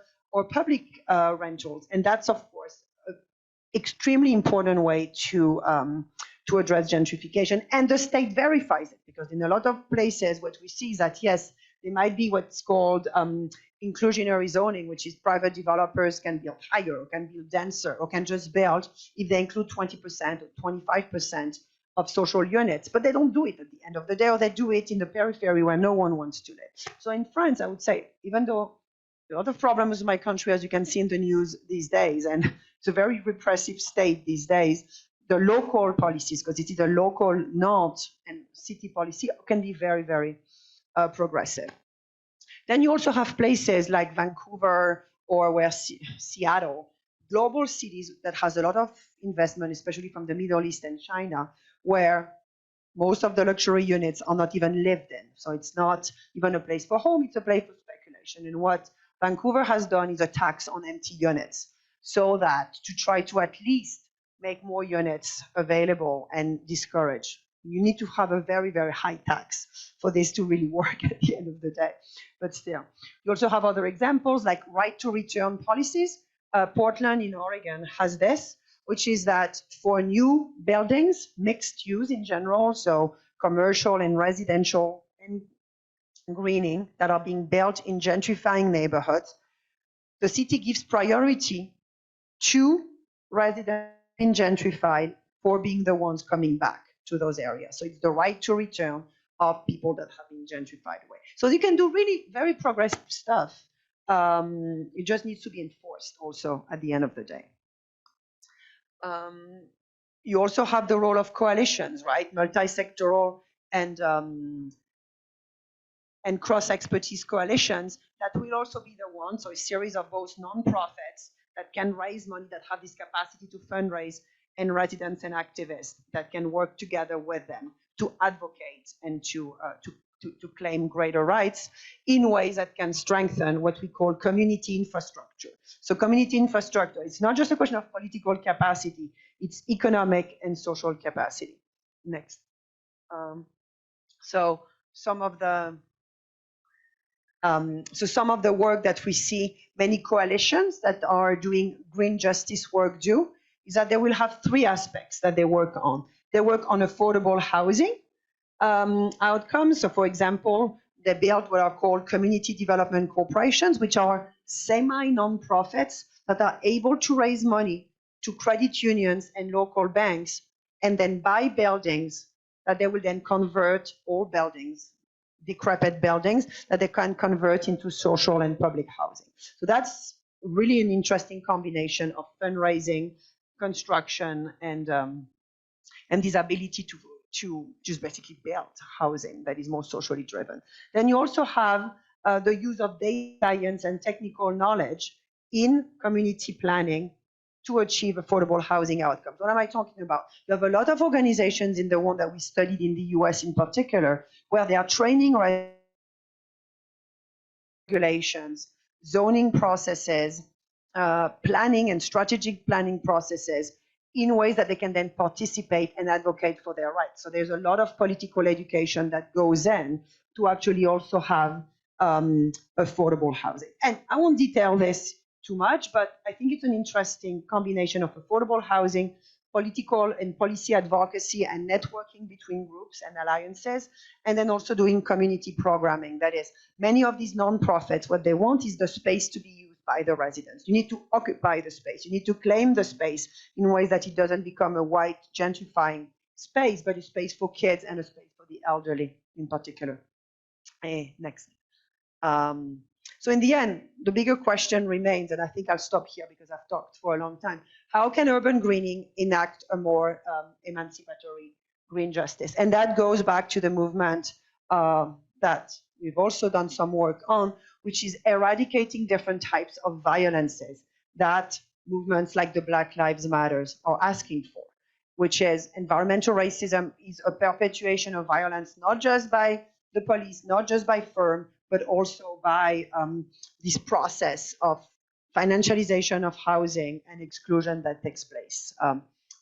public rentals. And that's, of course, an extremely important way to address gentrification. And the state verifies it, because in a lot of places what we see is that, yes, there might be what's called inclusionary zoning, which is private developers can build higher or can build denser or can just build if they include 20% or 25% of social units, but they don't do it at the end of the day, or they do it in the periphery where no one wants to live. So in France, I would say, even though there are other problems in my country, as you can see in the news these days, and it's a very repressive state these days, the local policies, because it is a local Nantes and city policy, can be very, very progressive. Then you also have places like Vancouver or where Seattle, global cities that has a lot of investment, especially from the Middle East and China, where most of the luxury units are not even lived in. So it's not even a place for home, it's a place for speculation. And what Vancouver has done is a tax on empty units, so that to try to at least make more units available and discourage. You need to have a very, very high tax for this to really work at the end of the day. But still, you also have other examples like right to return policies. Portland in Oregon has this, which is that for new buildings, mixed use in general, so commercial and residential and greening that are being built in gentrifying neighborhoods, the city gives priority to residents in gentrified for being the ones coming back to those areas. So it's the right to return of people that have been gentrified away. So you can do really very progressive stuff. It just needs to be enforced also at the end of the day. You also have the role of coalitions, right? Multi-sectoral and cross-expertise coalitions that will also be the ones, so a series of both nonprofits that can raise money, that have this capacity to fundraise, and residents and activists that can work together with them to advocate and to claim greater rights in ways that can strengthen what we call community infrastructure. So community infrastructure, it's not just a question of political capacity, it's economic and social capacity. Next. So some of the work that we see many coalitions that are doing green justice work do is that they will have three aspects that they work on. They work on affordable housing outcomes. So for example, they build what are called community development corporations, which are semi-nonprofits that are able to raise money to credit unions and local banks and then buy buildings that they will then convert, all buildings, decrepit buildings, that they can convert into social and public housing. So that's really an interesting combination of fundraising, construction, and this ability to just basically build housing that is more socially driven. Then you also have the use of data science and technical knowledge in community planning to achieve affordable housing outcomes. What am I talking about? You have a lot of organizations in the one that we studied in the US in particular, where they are training regulations, zoning processes, planning and strategic planning processes in ways that they can then participate and advocate for their rights. So there's a lot of political education that goes in to actually also have affordable housing. And I won't detail this too much, but I think it's an interesting combination of affordable housing, political and policy advocacy, and networking between groups and alliances, and then also doing community programming. That is, many of these nonprofits, what they want is the space to be used by the residents. You need to occupy the space. You need to claim the space in ways that it doesn't become a white gentrifying space, but a space for kids and a space for the elderly in particular. Next. So in the end, the bigger question remains, and I think I'll stop here because I've talked for a long time, how can urban greening enact a more emancipatory green justice? And that goes back to the movement that we've also done some work on, which is eradicating different types of violences that movements like the Black Lives Matters are asking for, which is environmental racism is a perpetuation of violence, not just by the police, not just by firm, but also by this process of financialization of housing and exclusion that takes place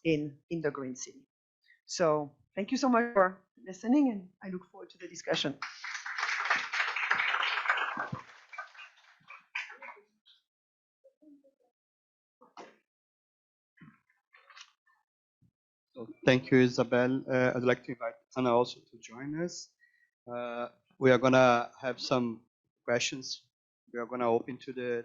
in the Green City. So thank you so much for listening, and I look forward to the discussion. So thank you, Isabelle. I'd like to invite Anna also to join us. We are going to have some questions. We are going to open to the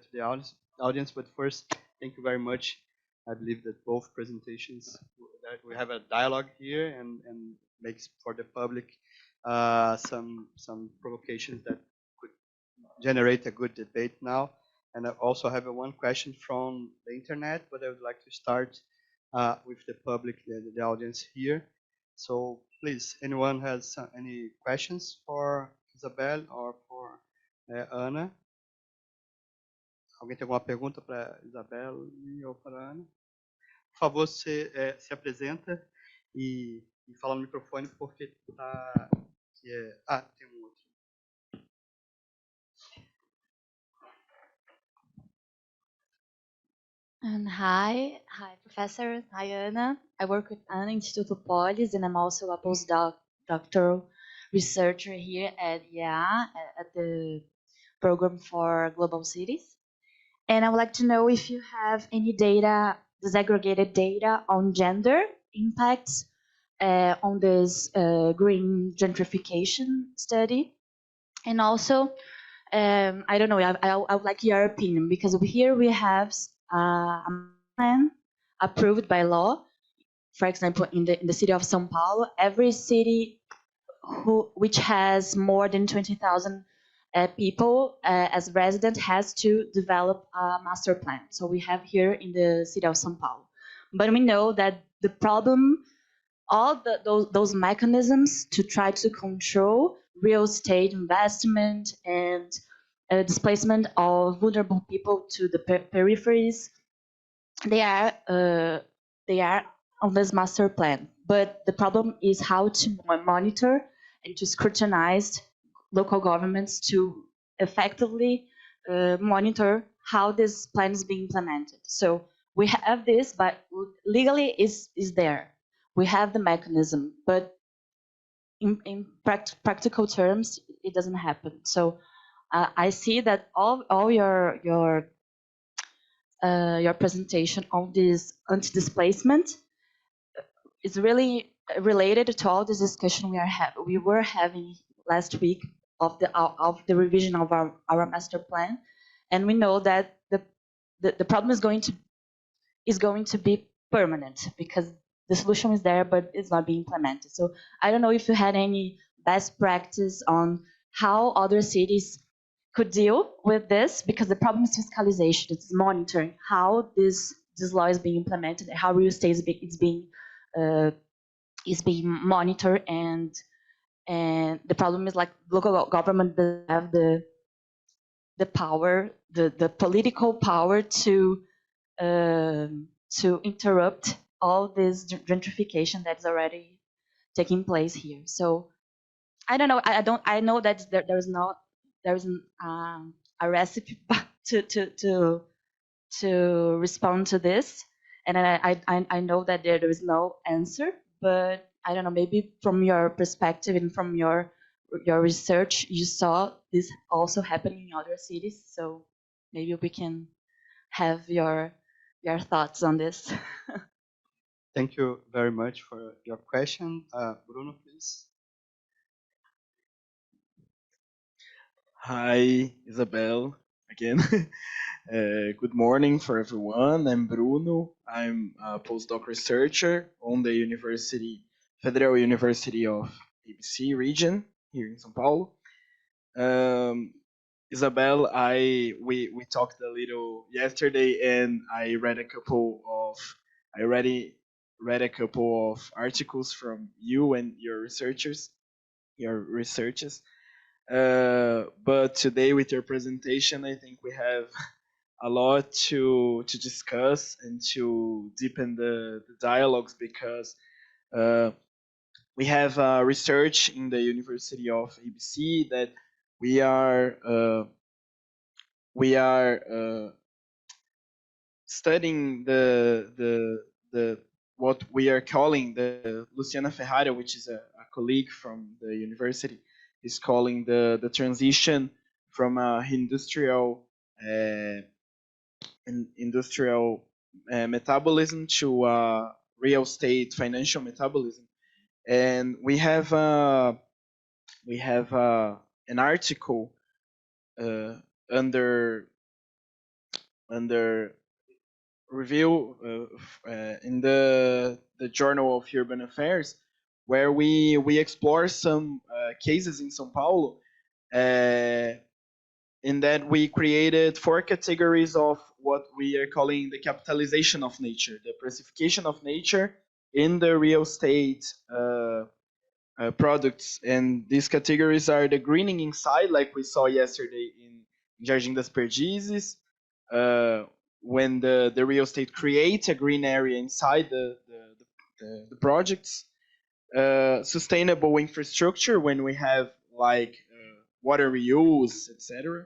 audience, but first, thank you very much. I believe that both presentations, that we have a dialogue here and makes for the public some provocations that could generate a good debate now. And I also have one question from the internet, but I would like to start with the public, the audience here. So please, anyone has any questions for Isabelle or for Anna? alguém tem alguma pergunta para Isabelle ou para a Ana? Por favor, se apresenta e fala no microfone, porque está... tem um outro. And hi, Professor. Hi, Ana. I work with Ana Instituto Polis, and I'm also a postdoctoral researcher here at at the Program for Global Cities. And I would like to know if you have any data, disaggregated data on gender impacts on this green gentrification study. And also, I don't know, I would like your opinion, because here we have a plan approved by law. For example, in the city of São Paulo, every city which has more than 20,000 people as residents has to develop a master plan. So we have here in the city of São Paulo. But we know that the problem, all those mechanisms to try to control real estate investment and displacement of vulnerable people to the peripheries, they are on this master plan. But the problem is how to monitor and to scrutinize local governments to effectively monitor how this plan is being implemented. So we have this, but legally is there. We have the mechanism, but in practical terms, it doesn't happen. So I see that all your presentation on this anti-displacement is really related to all this discussion we were having last week of the revision of our master plan, and we know that the problem is going to be permanent, because the solution is there, but it's not being implemented. So I don't know if you had any best practice on how other cities could deal with this, because the problem is fiscalization. It's monitoring how this law is being implemented, how real estate is being monitored, and the problem is like local government doesn't have the power, the political power to interrupt all this gentrification that's already taking place here. So I don't know. I know that there's a recipe to respond to this, and I know that there is no answer. But I don't know. Maybe from your perspective and from your research, you saw this also happening in other cities. So maybe we can have your thoughts on this. Thank you very much for your question. Bruno, please. Hi, Isabelle, again. Good morning for everyone. I'm Bruno. I'm a postdoc researcher on the Federal University of ABC region here in São Paulo. Isabelle, we talked a little yesterday, and I already read a couple of articles from you and your researches. But today, with your presentation, I think we have a lot to discuss and to deepen the dialogues, because we have research in the University of ABC that we are studying the what we are calling the Luciana Ferrara, which is a colleague from the university, is calling the transition from industrial metabolism to real estate financial metabolism. And we have an article under review in the Journal of Urban Affairs, where we explore some cases in São Paulo, in that we created 4 categories of what we are calling the capitalization of nature, the precification of nature in the real estate products. And these categories are the greening inside, like we saw yesterday in Jardim das Perdizes, when the real estate creates a green area inside the projects, sustainable infrastructure when we have like water reuse, etc.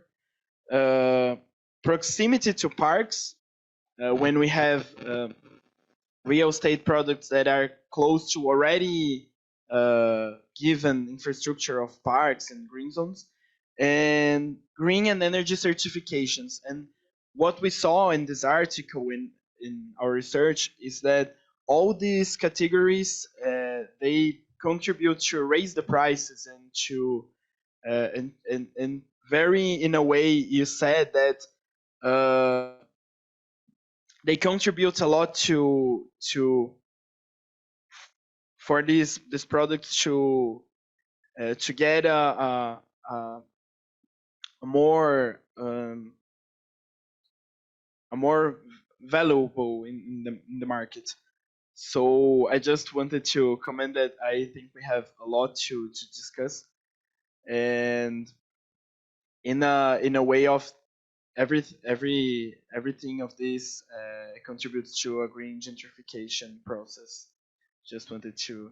Proximity to parks when we have real estate products that are close to already given infrastructure of parks and green zones, and green and energy certifications. And what we saw in this article in our research is that all these categories they contribute to raise the prices and to and very in a way you said that they contribute a lot to for these products to get a more valuable in the market. So I just wanted to comment that I think we have a lot to discuss, and in a way of everything of this contributes to a green gentrification process. Just wanted to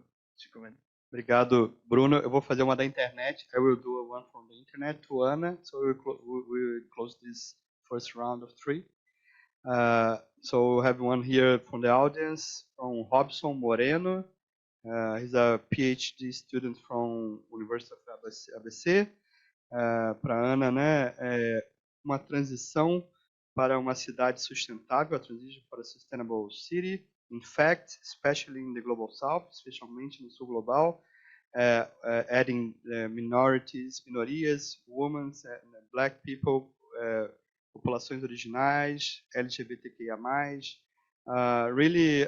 comment. Obrigado, Bruno. Eu vou fazer uma da internet. I will do one from the internet to Ana. So we will close this first round of 3. So we have one here from the audience, from Robson Moreno. He's a PhD student from Universidade de ABC. Para Ana, né? Uma transição para uma cidade sustentável, a transition for a sustainable city. In fact, especially in the global south, especialmente no sul global, adding minorities, minorias, women, black people, populações originais, LGBTQIA+, really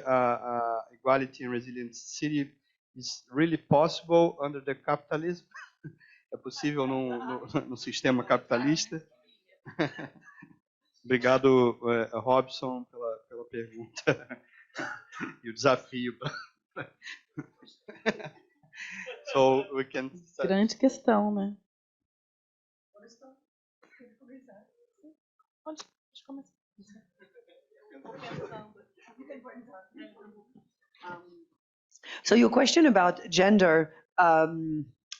equality and resilient city is really possible under the capitalism. É possível no sistema capitalista. Obrigado, Robson, pela pergunta e o desafio. So we can start. Grande questão, né? Pode começar. So your question about gender, I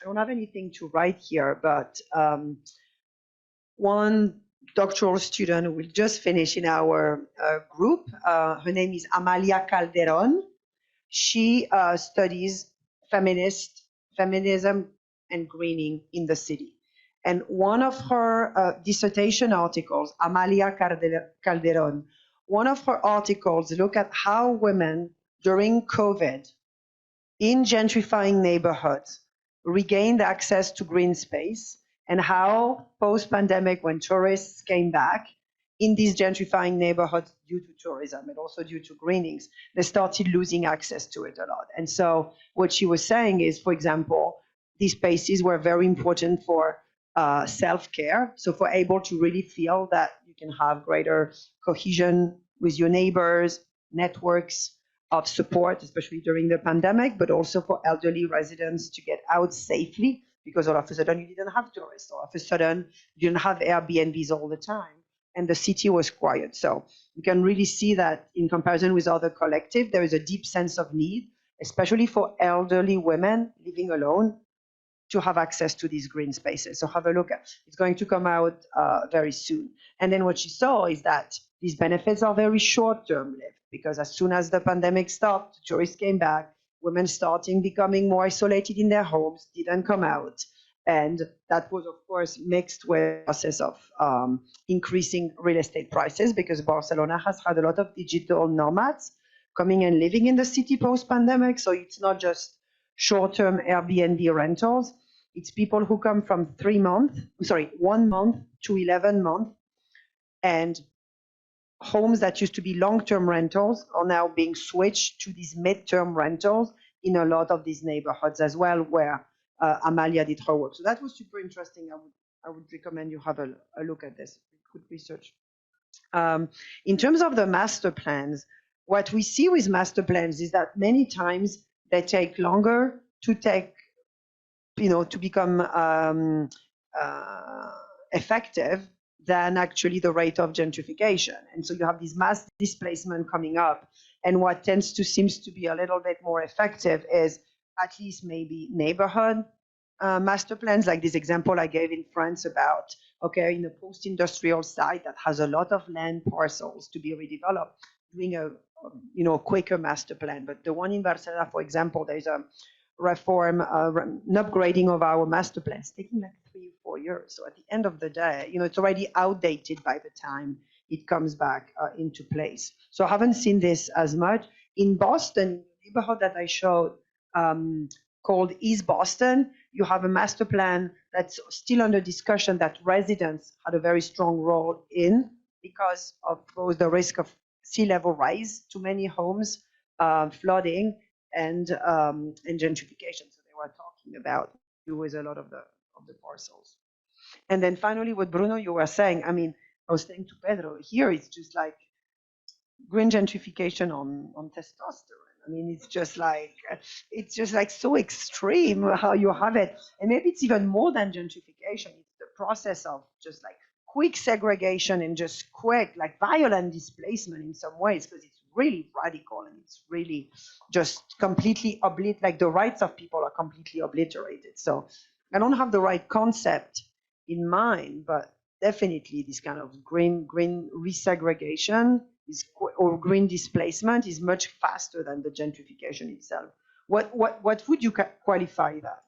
don't have anything to write here, but one doctoral student who will just finish in our group, her name is Amalia Calderon. She studies feminism and greening in the city. And one of her dissertation articles, Amalia Calderon, one of her articles look at how women during COVID in gentrifying neighborhoods regained access to green space, and how post-pandemic, when tourists came back in these gentrifying neighborhoods due to tourism and also due to greenings, they started losing access to it a lot. And so what she was saying is, for example, these spaces were very important for self-care, so for able to really feel that you can have greater cohesion with your neighbors, networks of support, especially during the pandemic, but also for elderly residents to get out safely, because all of a sudden you didn't have tourists, all of a sudden you didn't have Airbnbs all the time, and the city was quiet. So you can really see that in comparison with other collectives, there is a deep sense of need, especially for elderly women living alone, to have access to these green spaces. So have a look at, it's going to come out very soon. And then what she saw is that these benefits are very short-term lived, because as soon as the pandemic stopped, tourists came back, women starting becoming more isolated in their homes, didn't come out. And that was, of course, mixed with the process of increasing real estate prices, because Barcelona has had a lot of digital nomads coming and living in the city post-pandemic. So it's not just short-term Airbnb rentals. It's people who come from 1 month to 11 months. And homes that used to be long-term rentals are now being switched to these mid-term rentals in a lot of these neighborhoods as well, where Amalia did her work. So that was super interesting. I would recommend you have a look at this. Good research. In terms of the master plans, what we see with master plans is that many times they take longer to to become effective than actually the rate of gentrification. And so you have this mass displacement coming up. And what seems to be a little bit more effective is at least maybe neighborhood master plans, like this example I gave in France about, okay, in a post-industrial site that has a lot of land parcels to be redeveloped, doing a quicker master plan. But the one in Barcelona, for example, there's a reform, an upgrading of our master plans, taking like 3 or 4 years. So at the end of the day, it's already outdated by the time it comes back into place. So I haven't seen this as much. In Boston, the neighborhood that I showed, called East Boston, you have a master plan that's still under discussion that residents had a very strong role in because of both the risk of sea level rise, too many homes, flooding, and gentrification. So they were talking about with a lot of the parcels. And then finally, what Bruno, you were saying, I mean, I was saying to Pedro, here it's just like green gentrification on testosterone. I mean, it's just like so extreme how you have it. And maybe it's even more than gentrification. It's the process of just like quick segregation and just quick, like violent displacement in some ways, because it's really radical and it's really just completely like the rights of people are completely obliterated. So I don't have the right concept in mind, but definitely this kind of green resegregation or green displacement is much faster than the gentrification itself. What would you qualify that?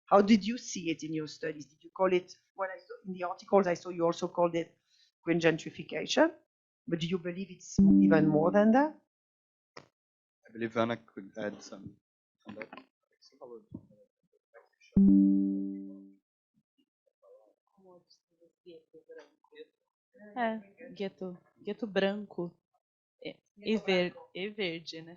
How did you see it in your studies? Did you call it, what I saw in the articles I saw you also called it green gentrification, but do you believe it's even more than that? I believe Anna could add some on that. Gueto branco e verde, né?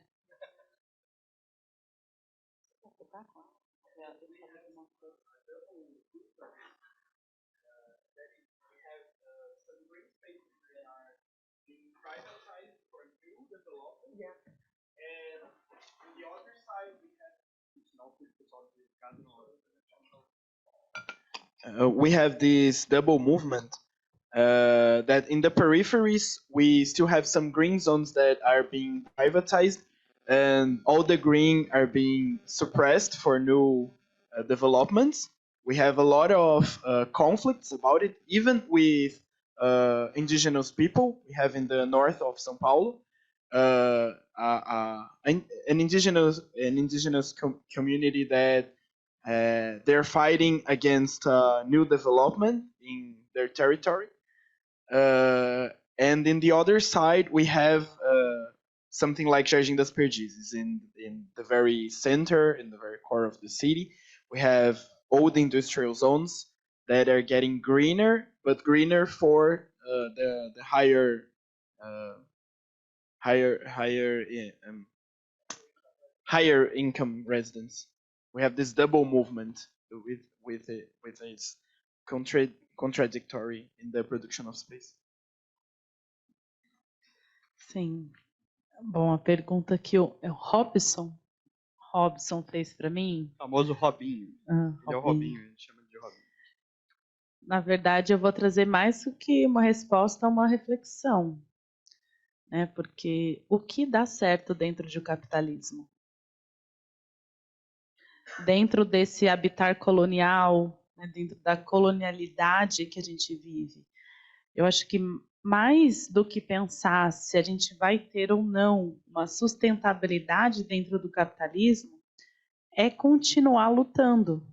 We have this double movement that in the peripheries, we still have some green zones that are being privatized, and all the green are being suppressed for new developments. We have a lot of conflicts about it, even with indigenous people. We have in the north of São Paulo an indigenous community that they're fighting against new development in their territory. And in the other side, we have something like Jardim das Perdizes in the very center, in the very core of the city. We have old industrial zones that are getting greener, but greener for the higher income residents. We have this double movement with its contradictory in the production of space. Sim. Bom, a pergunta que o Robson fez para mim. O famoso Robinho. Ele é o Robinho, a gente chama de Robinho. Na verdade, eu vou trazer mais do que uma resposta a uma reflexão, né? Porque o que dá certo dentro do capitalismo? Dentro desse habitar colonial, né, dentro da colonialidade que a gente vive. Eu acho que mais do que pensar se a gente vai ter ou não uma sustentabilidade dentro do capitalismo, é continuar lutando.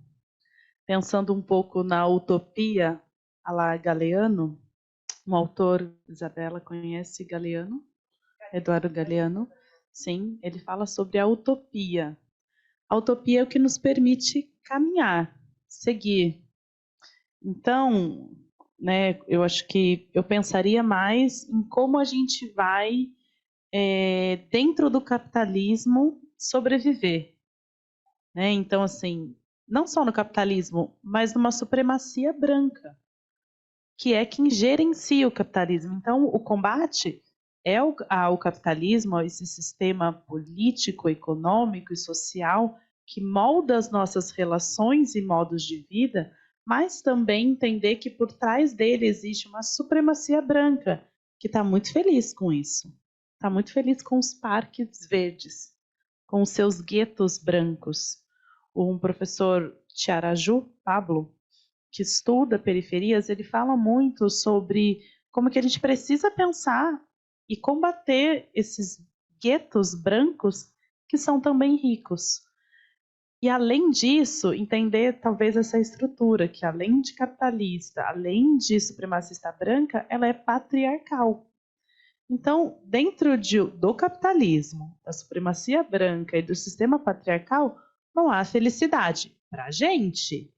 Pensando um pouco na utopia à la Galeano, um autor, Isabela conhece Galeano? Eduardo Galeano? Sim, ele fala sobre a utopia. A utopia é o que nos permite caminhar, seguir. Então, né, eu acho que eu pensaria mais em como a gente vai, dentro do capitalismo, sobreviver. Né? Então, assim, não só no capitalismo, mas numa supremacia branca, que é quem gerencia o capitalismo. Então, o combate ao capitalismo, a esse sistema político, econômico e social que molda as nossas relações e modos de vida mas também entender que por trás dele existe uma supremacia branca, que está muito feliz com isso. Está muito feliz com os parques verdes, com os seus guetos brancos. Um professor Tiaraju, Pablo, que estuda periferias, ele fala muito sobre como que a gente precisa pensar e combater esses guetos brancos que são também ricos. E, além disso, entender talvez essa estrutura, que além de capitalista, além de supremacista branca, ela é patriarcal. Então, dentro do capitalismo, da supremacia branca e do sistema patriarcal, não há felicidade para a gente,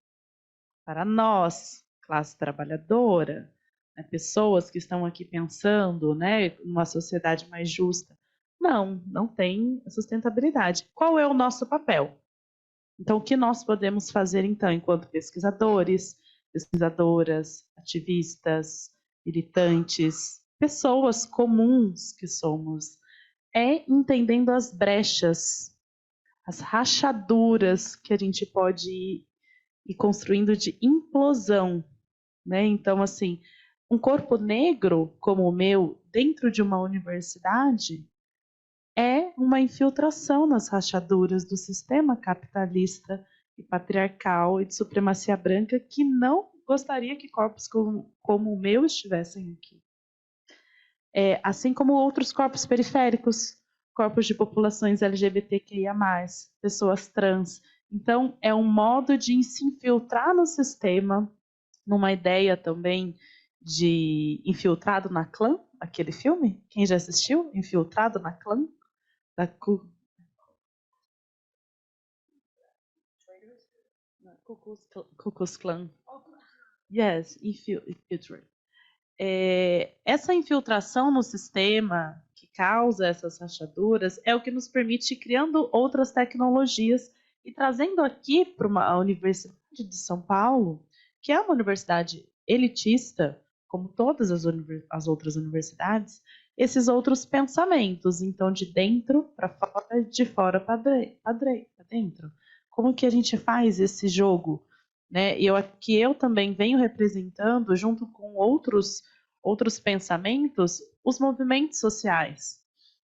para nós, classe trabalhadora, né, pessoas que estão aqui pensando, né, numa sociedade mais justa. Não tem sustentabilidade. Qual é o nosso papel? Então, o que nós podemos fazer, então, enquanto pesquisadores, pesquisadoras, ativistas, militantes, pessoas comuns que somos, é entendendo as brechas, as rachaduras que a gente pode ir construindo de implosão, né? Então, assim, um corpo negro como o meu, dentro de uma universidade, é uma infiltração nas rachaduras do sistema capitalista e patriarcal e de supremacia branca que não gostaria que corpos como o meu estivessem aqui. Assim como outros corpos periféricos, corpos de populações LGBTQIA+, pessoas trans. Então, é um modo de se infiltrar no sistema, numa ideia também de Infiltrado na Clã, aquele filme? Quem já assistiu? Infiltrado na Clã? Da Ku Klux Klan. Yes, infiltrate. Essa infiltração no sistema que causa essas rachaduras é o que nos permite ir criando outras tecnologias e trazendo aqui para a Universidade de São Paulo, que é uma universidade elitista, como todas as outras universidades, esses outros pensamentos, então de dentro para fora, de fora para dentro. Como que a gente faz esse jogo? Né? Que eu também venho representando, junto com outros pensamentos, os movimentos sociais,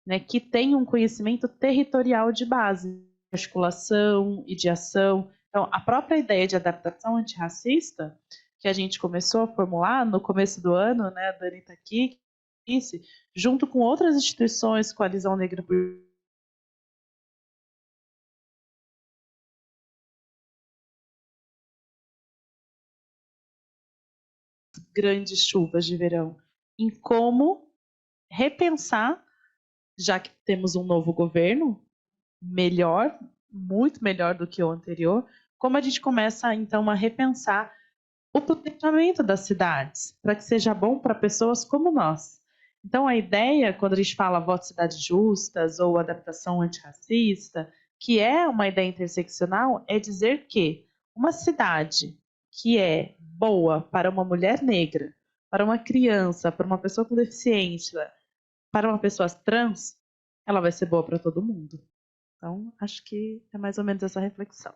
né? Que têm um conhecimento territorial de base, de articulação e de ação. Então, a própria ideia de adaptação antirracista, que a gente começou a formular no começo do ano, né? A Dani está aqui, disse, junto com outras instituições, Coalizão Negra por grandes chuvas de verão, em como repensar, já que temos um novo governo, melhor, muito melhor do que o anterior, como a gente começa, então, a repensar o planejamento das cidades, para que seja bom para pessoas como nós. Então, a ideia, quando a gente fala voto cidades justas ou adaptação antirracista, que é uma ideia interseccional, é dizer que uma cidade que é boa para uma mulher negra, para uma criança, para uma pessoa com deficiência, para uma pessoa trans, ela vai ser boa para todo mundo. Então, acho que é mais ou menos essa reflexão.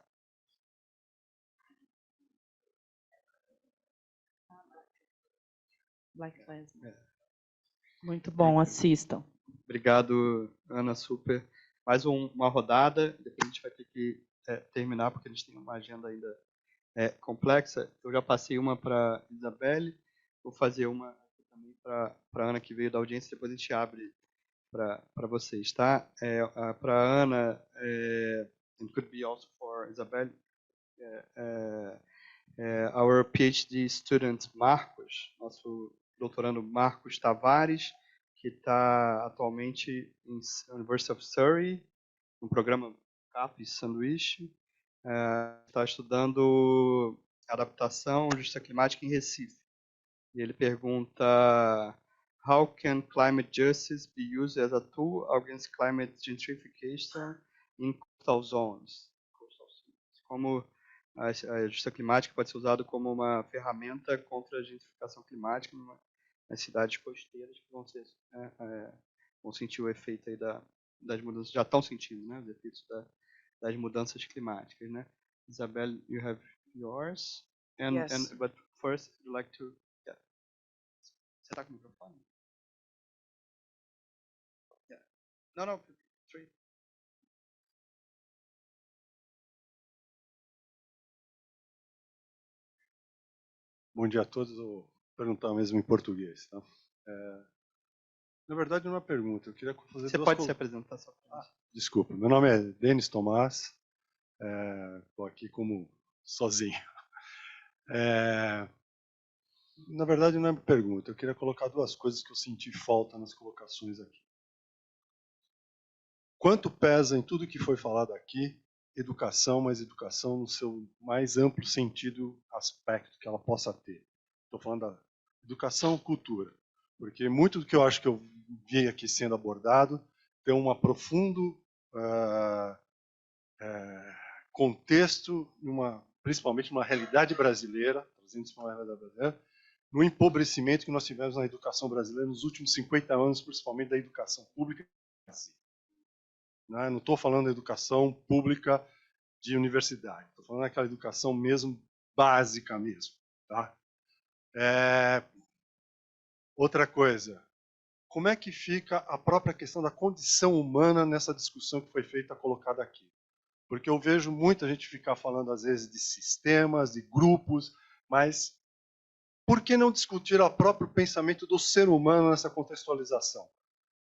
Black Lives Matter. Muito bom, assistam. Obrigado, Ana, super. Mais uma rodada, depois a gente vai ter que terminar, porque a gente tem uma agenda ainda complexa. Eu já passei uma para Isabelle, vou fazer uma também para a Ana, que veio da audiência, depois a gente abre para vocês, tá? Para a Ana, and could be also for Isabelle, our PhD student Marcos, nosso doutorando Marcos Tavares, que está atualmente em University of Surrey, no programa CAPES Sanduíche, está estudando adaptação justa climática em Recife. E ele pergunta: How can climate justice be used as a tool against climate gentrification in coastal zones? Como a justiça climática pode ser usada como uma ferramenta contra a gentrificação climática nas cidades costeiras que vão sentir o efeito aí das mudanças, já estão sentindo, né, os efeitos das mudanças climáticas, né? Isabelle, you have yours. Yes. But first, you'd like to... Yeah. Você está com o microfone? Yeah. No, three. Bom dia a todos. Eu vou perguntar mesmo em português. Tá? Na verdade, não é uma pergunta. Eu queria fazer Você duas pode se apresentar só para gente? Desculpa. Meu nome é Denis Tomás. Estou aqui como sozinho. Na verdade, não é uma pergunta. Eu queria colocar duas coisas que eu senti falta nas colocações aqui. Quanto pesa em tudo que foi falado aqui educação, mas educação no seu mais amplo sentido, aspecto que ela possa ter. Estou falando da educação, cultura, porque muito do que eu acho que eu vi aqui sendo abordado tem um profundo contexto, principalmente numa realidade brasileira, trazendo isso para uma realidade brasileira, no empobrecimento que nós tivemos na educação brasileira nos últimos 50 anos, principalmente da educação pública. Não estou falando da educação pública de universidade, estou falando daquela educação mesmo, básica mesmo. Tá? Outra coisa, como é que fica a própria questão da condição humana nessa discussão que foi feita, colocada aqui? Porque eu vejo muita gente ficar falando, às vezes, de sistemas, de grupos, mas por que não discutir o próprio pensamento do ser humano nessa contextualização?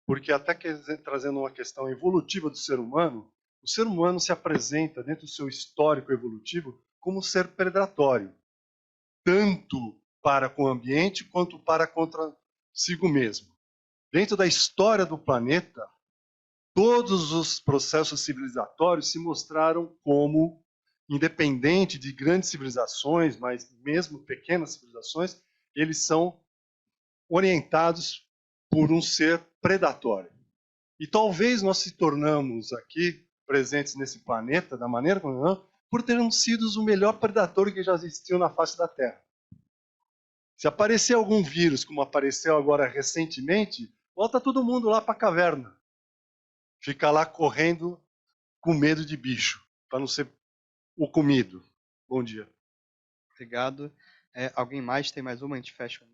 Porque até trazendo uma questão evolutiva do ser humano, o ser humano se apresenta, dentro do seu histórico evolutivo, como um ser predatório, tanto para com o ambiente, quanto para consigo mesmo. Dentro da história do planeta, todos os processos civilizatórios se mostraram como, independente de grandes civilizações, mas mesmo pequenas civilizações, eles são orientados por um ser predatório. E talvez nós se tornamos aqui, presentes nesse planeta, da maneira como nós, por termos sido o melhor predador que já existiu na face da Terra. Se aparecer algum vírus, como apareceu agora recentemente, volta todo mundo lá para a caverna. Fica lá correndo com medo de bicho, para não ser o comido. Bom dia. Obrigado. Alguém mais? Tem mais uma? A gente fecha.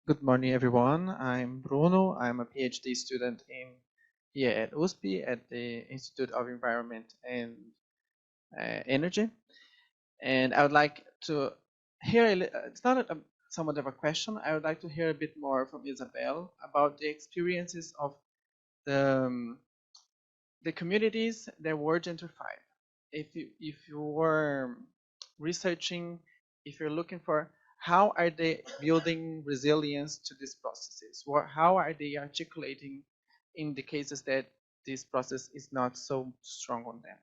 Good morning, everyone. I'm Bruno. I'm a PhD student here at USP at the Institute of Environment and Energy. And I would like to hear, it's not somewhat of a question, I would like to hear a bit more from Isabelle about the experiences of the communities that were gentrified. If you were researching, if you're looking for how are they building resilience to these processes? How are they articulating in the cases that this process is not so strong on them?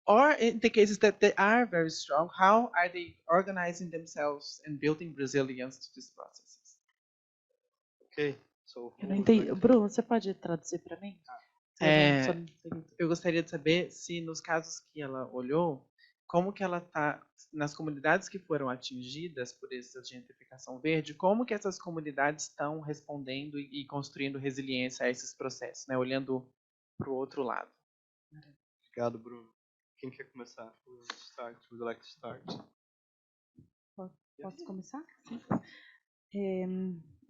Or in the cases that they are very strong, how are they organizing themselves and building resilience to these processes? Ok. So, eu não entendi. Bruno, você pode traduzir para mim? Eu gostaria de saber se nos casos que ela olhou, como que ela está nas comunidades que foram atingidas por essa gentrificação verde, como que essas comunidades estão respondendo e construindo resiliência a esses processos, né? Olhando para o outro lado. Obrigado, Bruno. Quem quer começar? Would you like to start? Posso começar?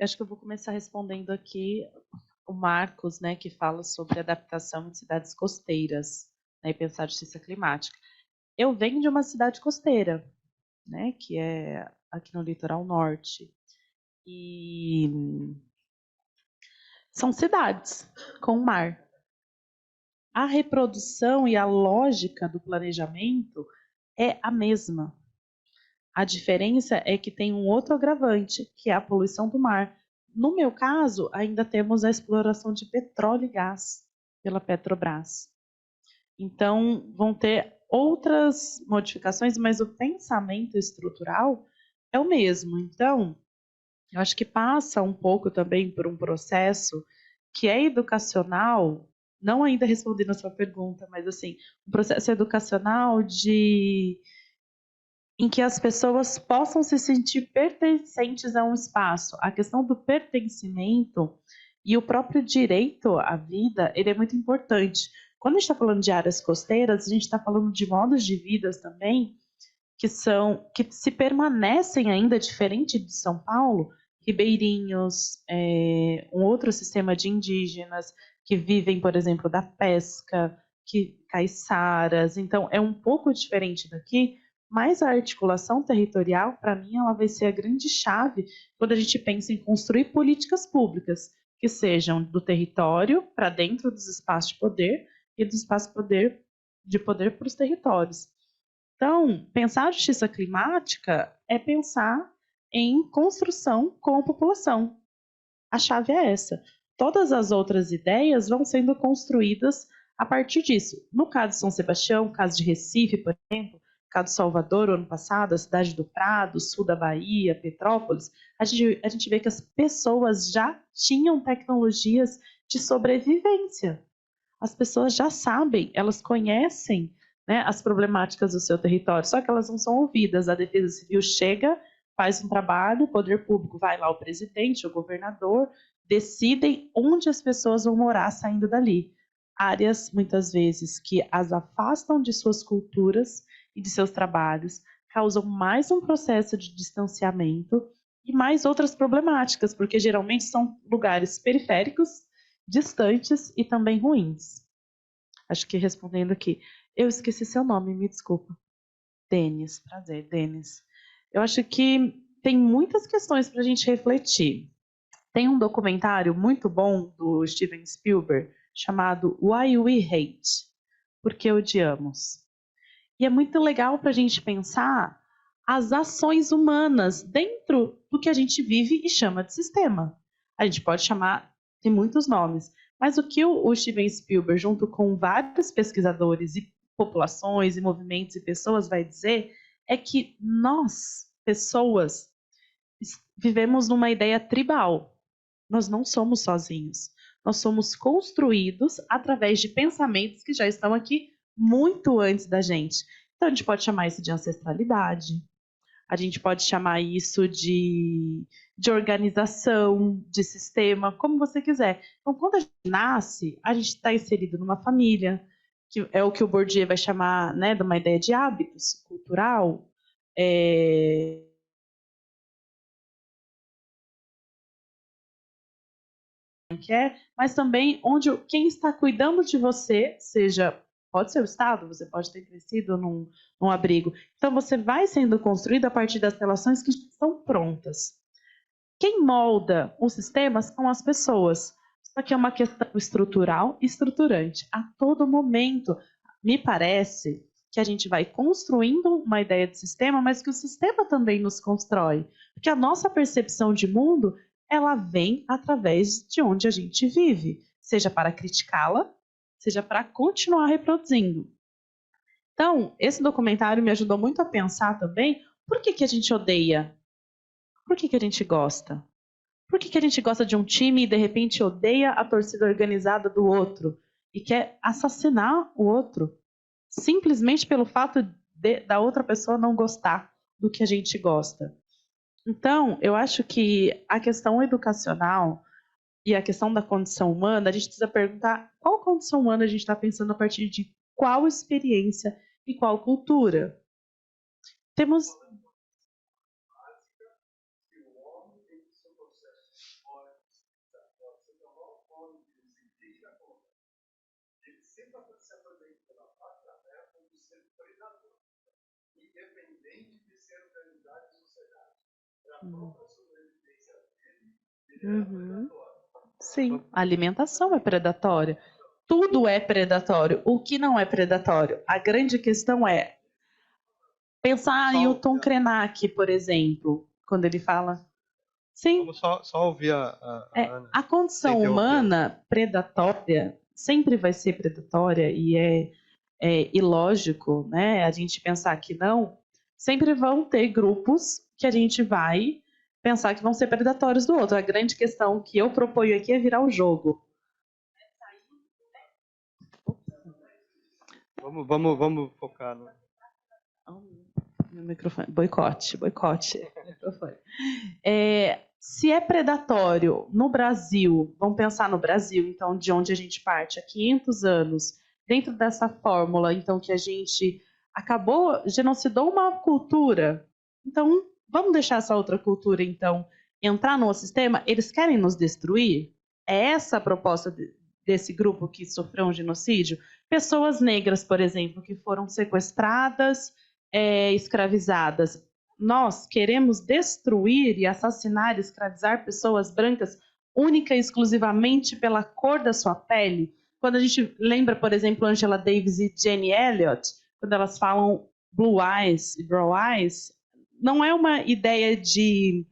Acho que eu vou começar respondendo aqui o Marcos, né, que fala sobre adaptação em cidades costeiras, né, e pensar justiça climática. Eu venho de uma cidade costeira, né, que é aqui no litoral norte. E são cidades com mar. A reprodução e a lógica do planejamento é a mesma. A diferença é que tem um outro agravante, que é a poluição do mar. No meu caso, ainda temos a exploração de petróleo e gás pela Petrobras. Então, vão ter outras modificações, mas o pensamento estrutural é o mesmo. Então, eu acho que passa um pouco também por um processo que é educacional, não ainda respondendo a sua pergunta, mas assim, um processo educacional em que as pessoas possam se sentir pertencentes a um espaço. A questão do pertencimento e o próprio direito à vida, ele é muito importante. quando a gente está falando de áreas costeiras, a gente está falando de modos de vida também que se permanecem ainda diferente de São Paulo, ribeirinhos, um outro sistema de indígenas que vivem, por exemplo, da pesca, caiçaras. Então, é um pouco diferente daqui, mas a articulação territorial, para mim, ela vai ser a grande chave quando a gente pensa em construir políticas públicas que sejam do território para dentro dos espaços de poder e do espaço de poder para os territórios. Então, pensar a justiça climática é pensar em construção com a população. A chave é essa. Todas as outras ideias vão sendo construídas a partir disso. No caso de São Sebastião, no caso de Recife, por exemplo, no caso de Salvador, ano passado, a cidade do Prado, sul da Bahia, Petrópolis, a gente vê que as pessoas já tinham tecnologias de sobrevivência. As pessoas já sabem, elas conhecem, né, as problemáticas do seu território, só que elas não são ouvidas. A Defesa Civil chega, faz um trabalho, o poder público vai lá, o presidente, o governador, decidem onde as pessoas vão morar saindo dali. Áreas, muitas vezes, que as afastam de suas culturas e de seus trabalhos, causam mais um processo de distanciamento e mais outras problemáticas, porque geralmente são lugares periféricos, distantes e também ruins. Acho que respondendo aqui, eu esqueci seu nome, me desculpa. Denis, prazer, Denis. Eu acho que tem muitas questões para a gente refletir. Tem um documentário muito bom do Steven Spielberg chamado Why We Hate, Por que Odiamos. E é muito legal para a gente pensar as ações humanas dentro do que a gente vive e chama de sistema. A gente pode chamar, tem muitos nomes, mas o que o Steven Spielberg, junto com vários pesquisadores e populações e movimentos e pessoas, vai dizer é que nós, pessoas, vivemos numa ideia tribal. Nós não somos sozinhos. Nós somos construídos através de pensamentos que já estão aqui muito antes da gente. Então, a gente pode chamar isso de ancestralidade, a gente pode chamar isso de organização, de sistema, como você quiser. Então, quando a gente nasce, a gente está inserido numa família, que é o que o Bourdieu vai chamar, né, de uma ideia de hábitos cultural, mas também onde quem está cuidando de você, pode ser o Estado, você pode ter crescido num abrigo. Então, você vai sendo construído a partir das relações que estão prontas. Quem molda os sistemas são as pessoas. Só que é uma questão estrutural e estruturante. A todo momento, me parece que a gente vai construindo uma ideia de sistema, mas que o sistema também nos constrói. Porque a nossa percepção de mundo, ela vem através de onde a gente vive, seja para criticá-la, seja para continuar reproduzindo. Então, esse documentário me ajudou muito a pensar também por que a gente odeia, por que a gente gosta. Por que a gente gosta de um time e, de repente, odeia a torcida organizada do outro e quer assassinar o outro, simplesmente pelo fato da outra pessoa não gostar do que a gente gosta? Então, eu acho que a questão educacional e a questão da condição humana, a gente precisa perguntar qual condição humana a gente está pensando a partir de qual experiência e qual cultura. Temos... Sim, a alimentação é predatória. Tudo é predatório. O que não é predatório? A grande questão é pensar em Hilton Krenak, por exemplo, quando ele fala... Sim. Vamos só ouvir a Ana. A condição humana predatória sempre vai ser predatória e é ilógico, né? A gente pensar que não. Sempre vão ter grupos que a gente vai pensar que vão ser predatórios do outro. A grande questão que eu proponho aqui é virar o jogo. Vamos focar no... Meu microfone. Boicote. Microfone. Se é predatório no Brasil, vamos pensar no Brasil, então, de onde a gente parte, há 500 anos, dentro dessa fórmula, então, que a gente genocidou uma cultura, então, vamos deixar essa outra cultura, então, entrar no sistema? Eles querem nos destruir? É essa a proposta desse grupo que sofreu um genocídio? Pessoas negras, por exemplo, que foram sequestradas, escravizadas. Nós queremos destruir e assassinar, escravizar pessoas brancas única e exclusivamente pela cor da sua pele? Quando a gente lembra, por exemplo, Angela Davis e Jenny Elliott, quando elas falam blue eyes e brown eyes, não é uma ideia de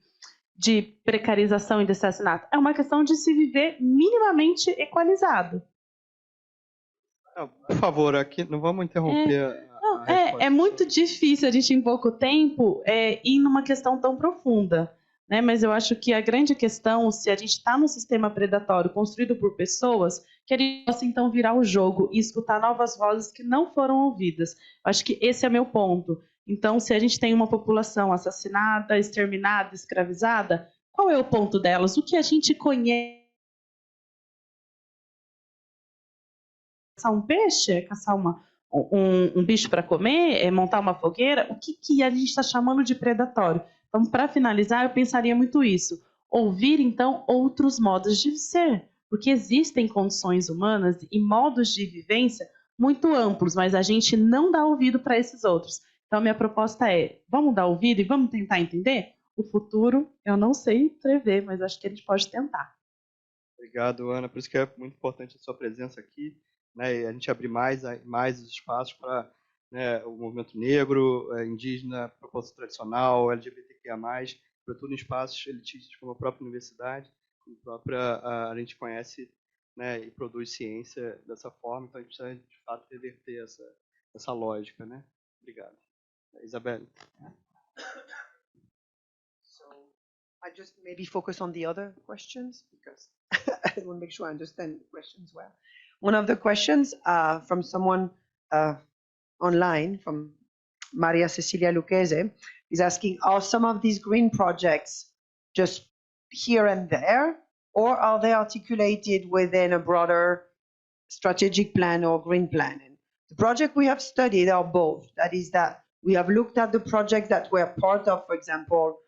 precarização e de assassinato, é uma questão de se viver minimamente equalizado. Não, por favor, aqui não vamos interromper. É muito difícil a gente, em pouco tempo, ir numa questão tão profunda, né? Mas eu acho que a grande questão, se a gente está num sistema predatório construído por pessoas, que a gente possa então virar o jogo e escutar novas vozes que não foram ouvidas. Eu acho que esse é meu ponto. Então, se a gente tem uma população assassinada, exterminada, escravizada, qual é o ponto delas? O que a gente conhece? Caçar um peixe? Caçar um bicho para comer? Montar uma fogueira? O que a gente está chamando de predatório? Então, para finalizar, eu pensaria muito isso. Ouvir, então, outros modos de ser. Porque existem condições humanas e modos de vivência muito amplos, mas a gente não dá ouvido para esses outros. Então, minha proposta é, vamos dar ouvido e vamos tentar entender? O futuro, eu não sei prever, mas acho que a gente pode tentar. Obrigado, Ana. Por isso que é muito importante a sua presença aqui, né? E a gente abrir mais os espaços para, né, o movimento negro, indígena, proposta tradicional, LGBTQIA+, sobretudo em espaços elitistas como a própria universidade, como a própria, a gente conhece, né, e produz ciência dessa forma, então a gente precisa, de fato, reverter essa lógica, né? Obrigado. Isabelle. So I just maybe focus on the other questions because I want to make sure I understand the questions well. One of the questions from someone online, from Maria Cecilia Lucchese, is asking, are some of these green projects just here and there, or are they articulated within a broader strategic plan or green plan? And the project we have studied are both. That is that we have looked at the projects that were part of, for example,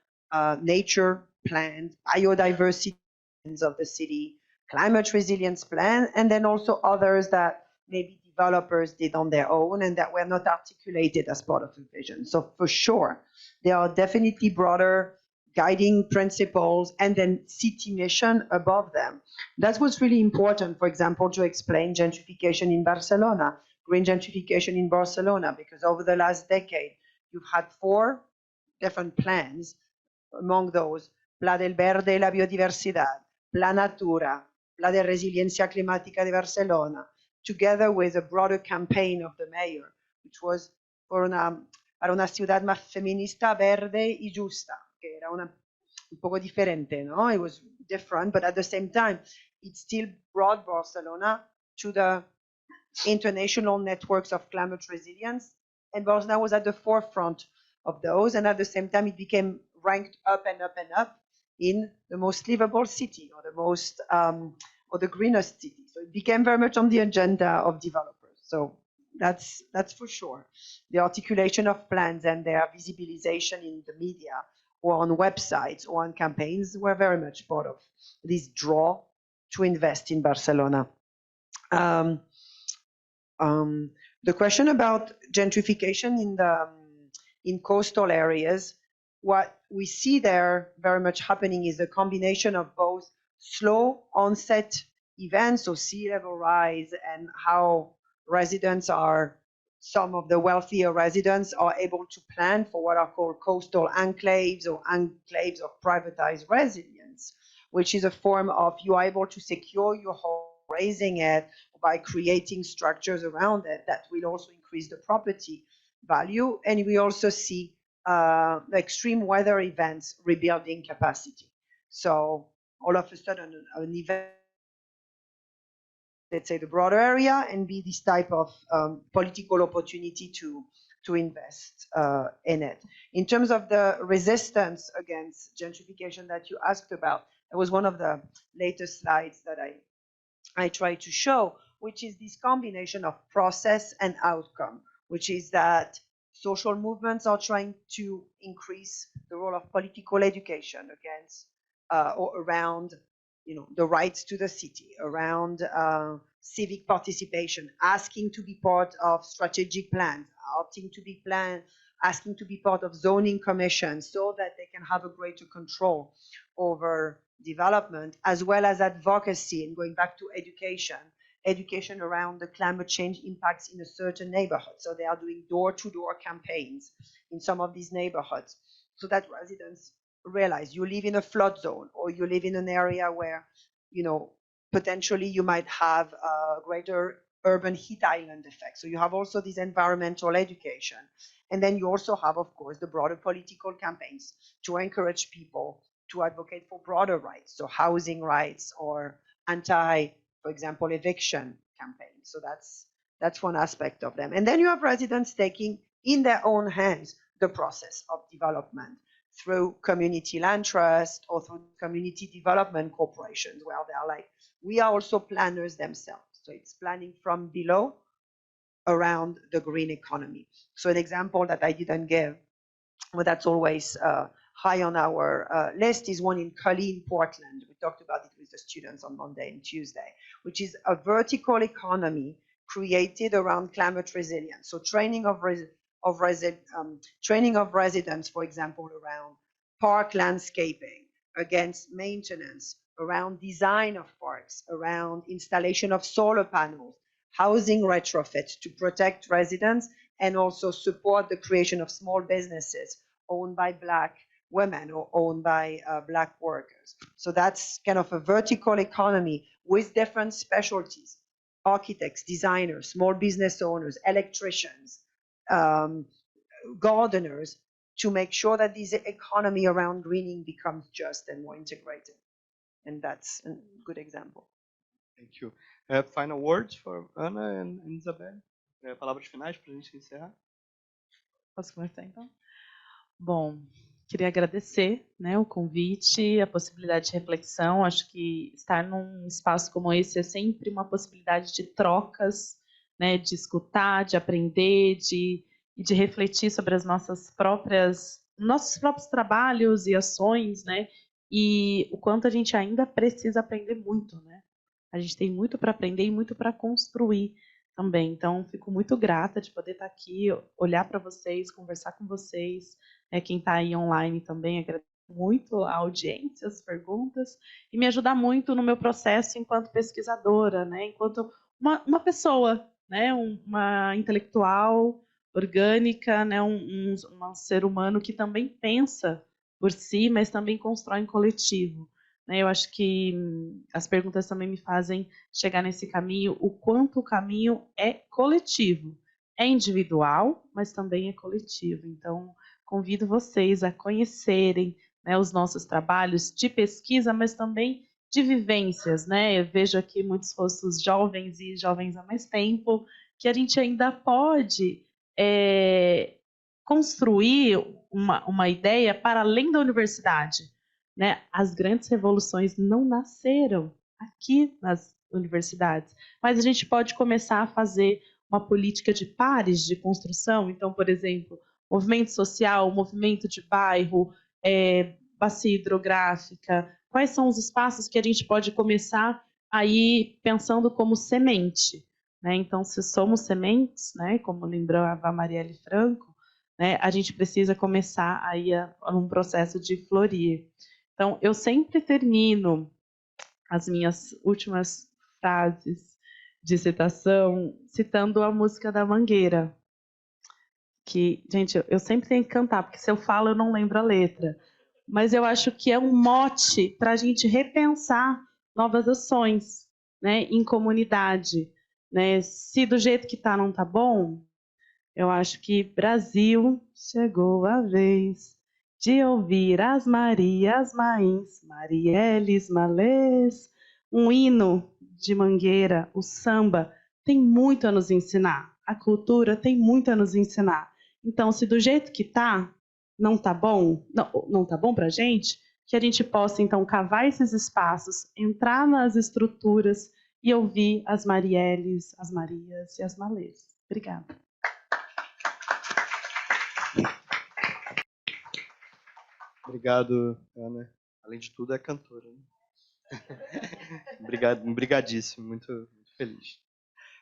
nature plans, biodiversity plans of the city, climate resilience plan, and then also others that maybe developers did on their own and that were not articulated as part of the vision. So for sure, there are definitely broader guiding principles and then city mission above them. That's what's really important, for example, to explain gentrification in Barcelona, green gentrification in Barcelona, because over the last decade, you've had 4 different plans. Among those, Pla del Verde y la Biodiversidad, Pla Natura, Pla de Resiliencia Climática de Barcelona, together with a broader campaign of the mayor, which was para una ciudad más feminista, verde y justa, que era un poco diferente, no? It was different, but at the same time, it still brought Barcelona to the international networks of climate resilience, and Barcelona was at the forefront of those, and at the same time, it became ranked up and up and up in the most livable city, or the most or the greenest city. So it became very much on the agenda of developers. So that's for sure. The articulation of plans and their visibilization in the media or on websites or on campaigns were very much part of this draw to invest in Barcelona. The question about gentrification in coastal areas, what we see there very much happening is a combination of both slow onset events, so sea level rise, and how some of the wealthier residents are able to plan for what are called coastal enclaves or enclaves of privatized residence, which is a form of you are able to secure your home, raising it by creating structures around it that will also increase the property value. And we also see extreme weather events rebuilding capacity. So all of a sudden, an event, let's say the broader area, and be this type of political opportunity to invest in it. In terms of the resistance against gentrification that you asked about, that was one of the latest slides that I tried to show, which is this combination of process and outcome, which is that social movements are trying to increase the role of political education against or around, the rights to the city, around civic participation, asking to be part of strategic plans, asking to be part of zoning commissions so that they can have a greater control over development, as well as advocacy, and going back to education around the climate change impacts in a certain neighborhood. So they are doing door-to-door campaigns in some of these neighborhoods so that residents realize you live in a flood zone, or you live in an area where, potentially you might have a greater urban heat island effect. So you have also this environmental education. And then you also have, of course, the broader political campaigns to encourage people to advocate for broader rights, so housing rights or for example, eviction campaigns. So that's one aspect of them. And then you have residents taking in their own hands the process of development through community land trust or through community development corporations, where they are like, we are also planners themselves. So it's planning from below around the green economy. So an example that I didn't give, but that's always high on our list, is one in Colleen, Portland. We talked about it with the students on Monday and Tuesday, which is a vertical economy created around climate resilience. So training of residents, for example, around park landscaping, against maintenance, around design of parks, around installation of solar panels, housing retrofits to protect residents, and also support the creation of small businesses owned by Black women or owned by Black workers. So that's kind of a vertical economy with different specialties: architects, designers, small business owners, electricians, gardeners, to make sure that this economy around greening becomes just and more integrated. And that's a good example. Thank you. Final words for Ana and Isabelle? Palavras finais para a gente encerrar? Posso começar, então? Bom, queria agradecer, o convite, a possibilidade de reflexão. Acho que estar num espaço como esse é sempre uma possibilidade de trocas, de escutar, de aprender, de refletir sobre nossos próprios trabalhos e ações, e o quanto a gente ainda precisa aprender muito, A gente tem muito para aprender e muito para construir também. Então, fico muito grata de poder estar aqui, olhar para vocês, conversar com vocês. Quem está aí online também, agradeço muito a audiência, as perguntas, e me ajudar muito no meu processo enquanto pesquisadora, enquanto uma pessoa, uma intelectual orgânica, um ser humano que também pensa por si, mas também constrói em coletivo. Eu acho que as perguntas também me fazem chegar nesse caminho, o quanto o caminho é coletivo. É individual, mas também é coletivo. Então, convido vocês a conhecerem os nossos trabalhos de pesquisa, mas também de vivências. Eu vejo aqui muitos rostos jovens e jovens há mais tempo, que a gente ainda pode construir uma ideia para além da universidade. As grandes revoluções não nasceram aqui nas universidades, mas a gente pode começar a fazer uma política de pares de construção. Então, por exemplo, movimento social, movimento de bairro, bacia hidrográfica. Quais são os espaços que a gente pode começar a ir pensando como semente? Então, se somos sementes, como lembrava a Marielle Franco, a gente precisa começar aí a um processo de florir. Então, eu sempre termino as minhas últimas frases de citação citando a música da Mangueira. Que, gente, eu sempre tenho que cantar, porque se eu falo eu não lembro a letra. Mas eu acho que é um mote para a gente repensar novas ações, em comunidade. Se do jeito que está não está bom, eu acho que Brasil chegou a vez de ouvir as Marias Mains, Marielles, Malês, um hino de Mangueira, o samba, tem muito a nos ensinar. A cultura tem muito a nos ensinar. Então, se do jeito que está, não está bom, não está bom para a gente, que a gente possa, então, cavar esses espaços, entrar nas estruturas e ouvir as Marielles, as Marias e as Malês. Obrigada. Obrigado, Ana. Além de tudo, é cantora. Né? Obrigadíssimo, muito feliz.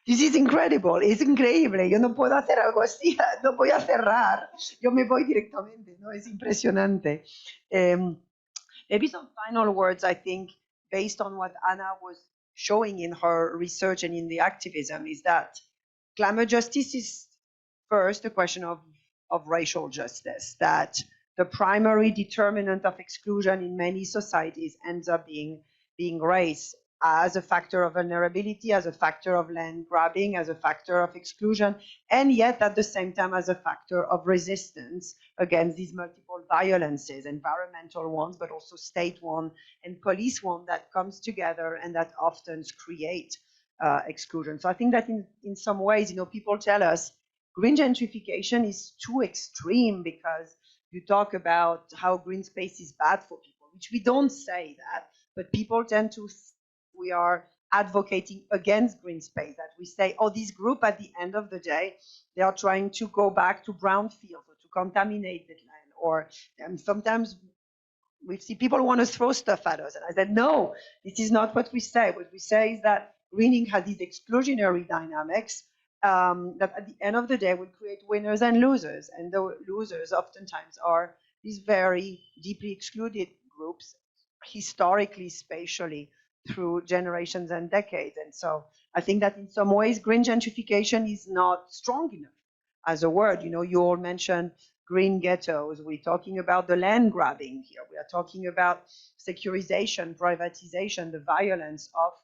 This is incredible, es increíble. Yo no puedo hacer algo así, no voy a cerrar. Yo me voy directamente, ¿no? Es impresionante. Maybe some final words, I think, based on what Anna was showing in her research and in the activism, is that climate justice is first a question of racial justice, that the primary determinant of exclusion in many societies ends up being race, as a factor of vulnerability, as a factor of land grabbing, as a factor of exclusion, and yet at the same time as a factor of resistance against these multiple violences, environmental ones, but also state one and police one that comes together and that often create exclusion. So I think that in some ways, people tell us green gentrification is too extreme because you talk about how green space is bad for people, which we don't say that, but people tend to we are advocating against green space, that we say, oh, this group at the end of the day, they are trying to go back to brownfields or to contaminate the land. Or sometimes we see people want to throw stuff at us. And I said, no, this is not what we say. What we say is that greening has these exclusionary dynamics that at the end of the day will create winners and losers. And the losers oftentimes are these very deeply excluded groups, historically, spatially, through generations and decades. And so I think that in some ways, green gentrification is not strong enough as a word. You all mentioned green ghettos. We're talking about the land grabbing here. We are talking about securitization, privatization, the violence of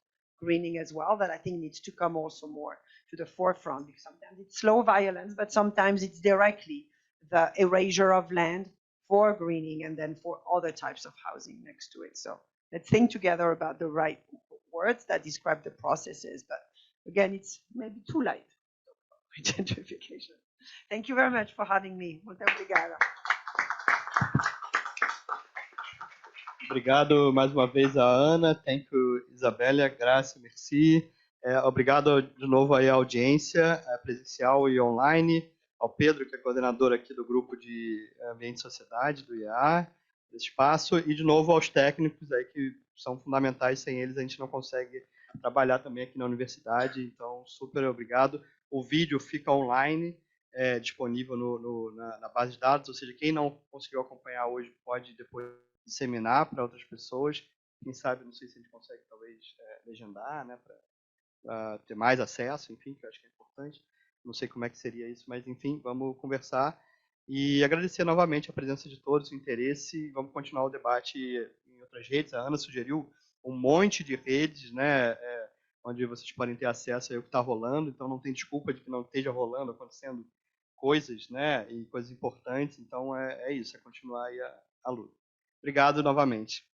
greening as well, that I think needs to come also more to the forefront, because sometimes it's slow violence, but sometimes it's directly the erasure of land for greening and then for other types of housing next to it. So let's think together about the right words that describe the processes. But again, it's maybe too late for gentrification. Thank you very much for having me. Muito obrigada. Obrigado mais uma vez a Ana. Thank you, Isabelle. Graça, merci. Obrigado de novo aí à audiência presencial e online, ao Pedro, que é coordenador aqui do grupo de Ambiente e Sociedade, do IA, desse espaço, e de novo aos técnicos aí que são fundamentais, sem eles a gente não consegue trabalhar também aqui na universidade, então super obrigado. O vídeo fica online, disponível na base de dados, ou seja, quem não conseguiu acompanhar hoje pode depois disseminar para outras pessoas, quem sabe, não sei se a gente consegue talvez legendar, né, para ter mais acesso, enfim, que eu acho que é importante. Não sei como é que seria isso, mas enfim, vamos conversar e agradecer novamente a presença de todos, o interesse, vamos continuar o debate em outras redes. A Ana sugeriu um monte de redes, né, onde vocês podem ter acesso ao que está rolando, então não tem desculpa de que não esteja rolando, acontecendo coisas, né, e coisas importantes, então é isso, é continuar aí a luta. Obrigado novamente.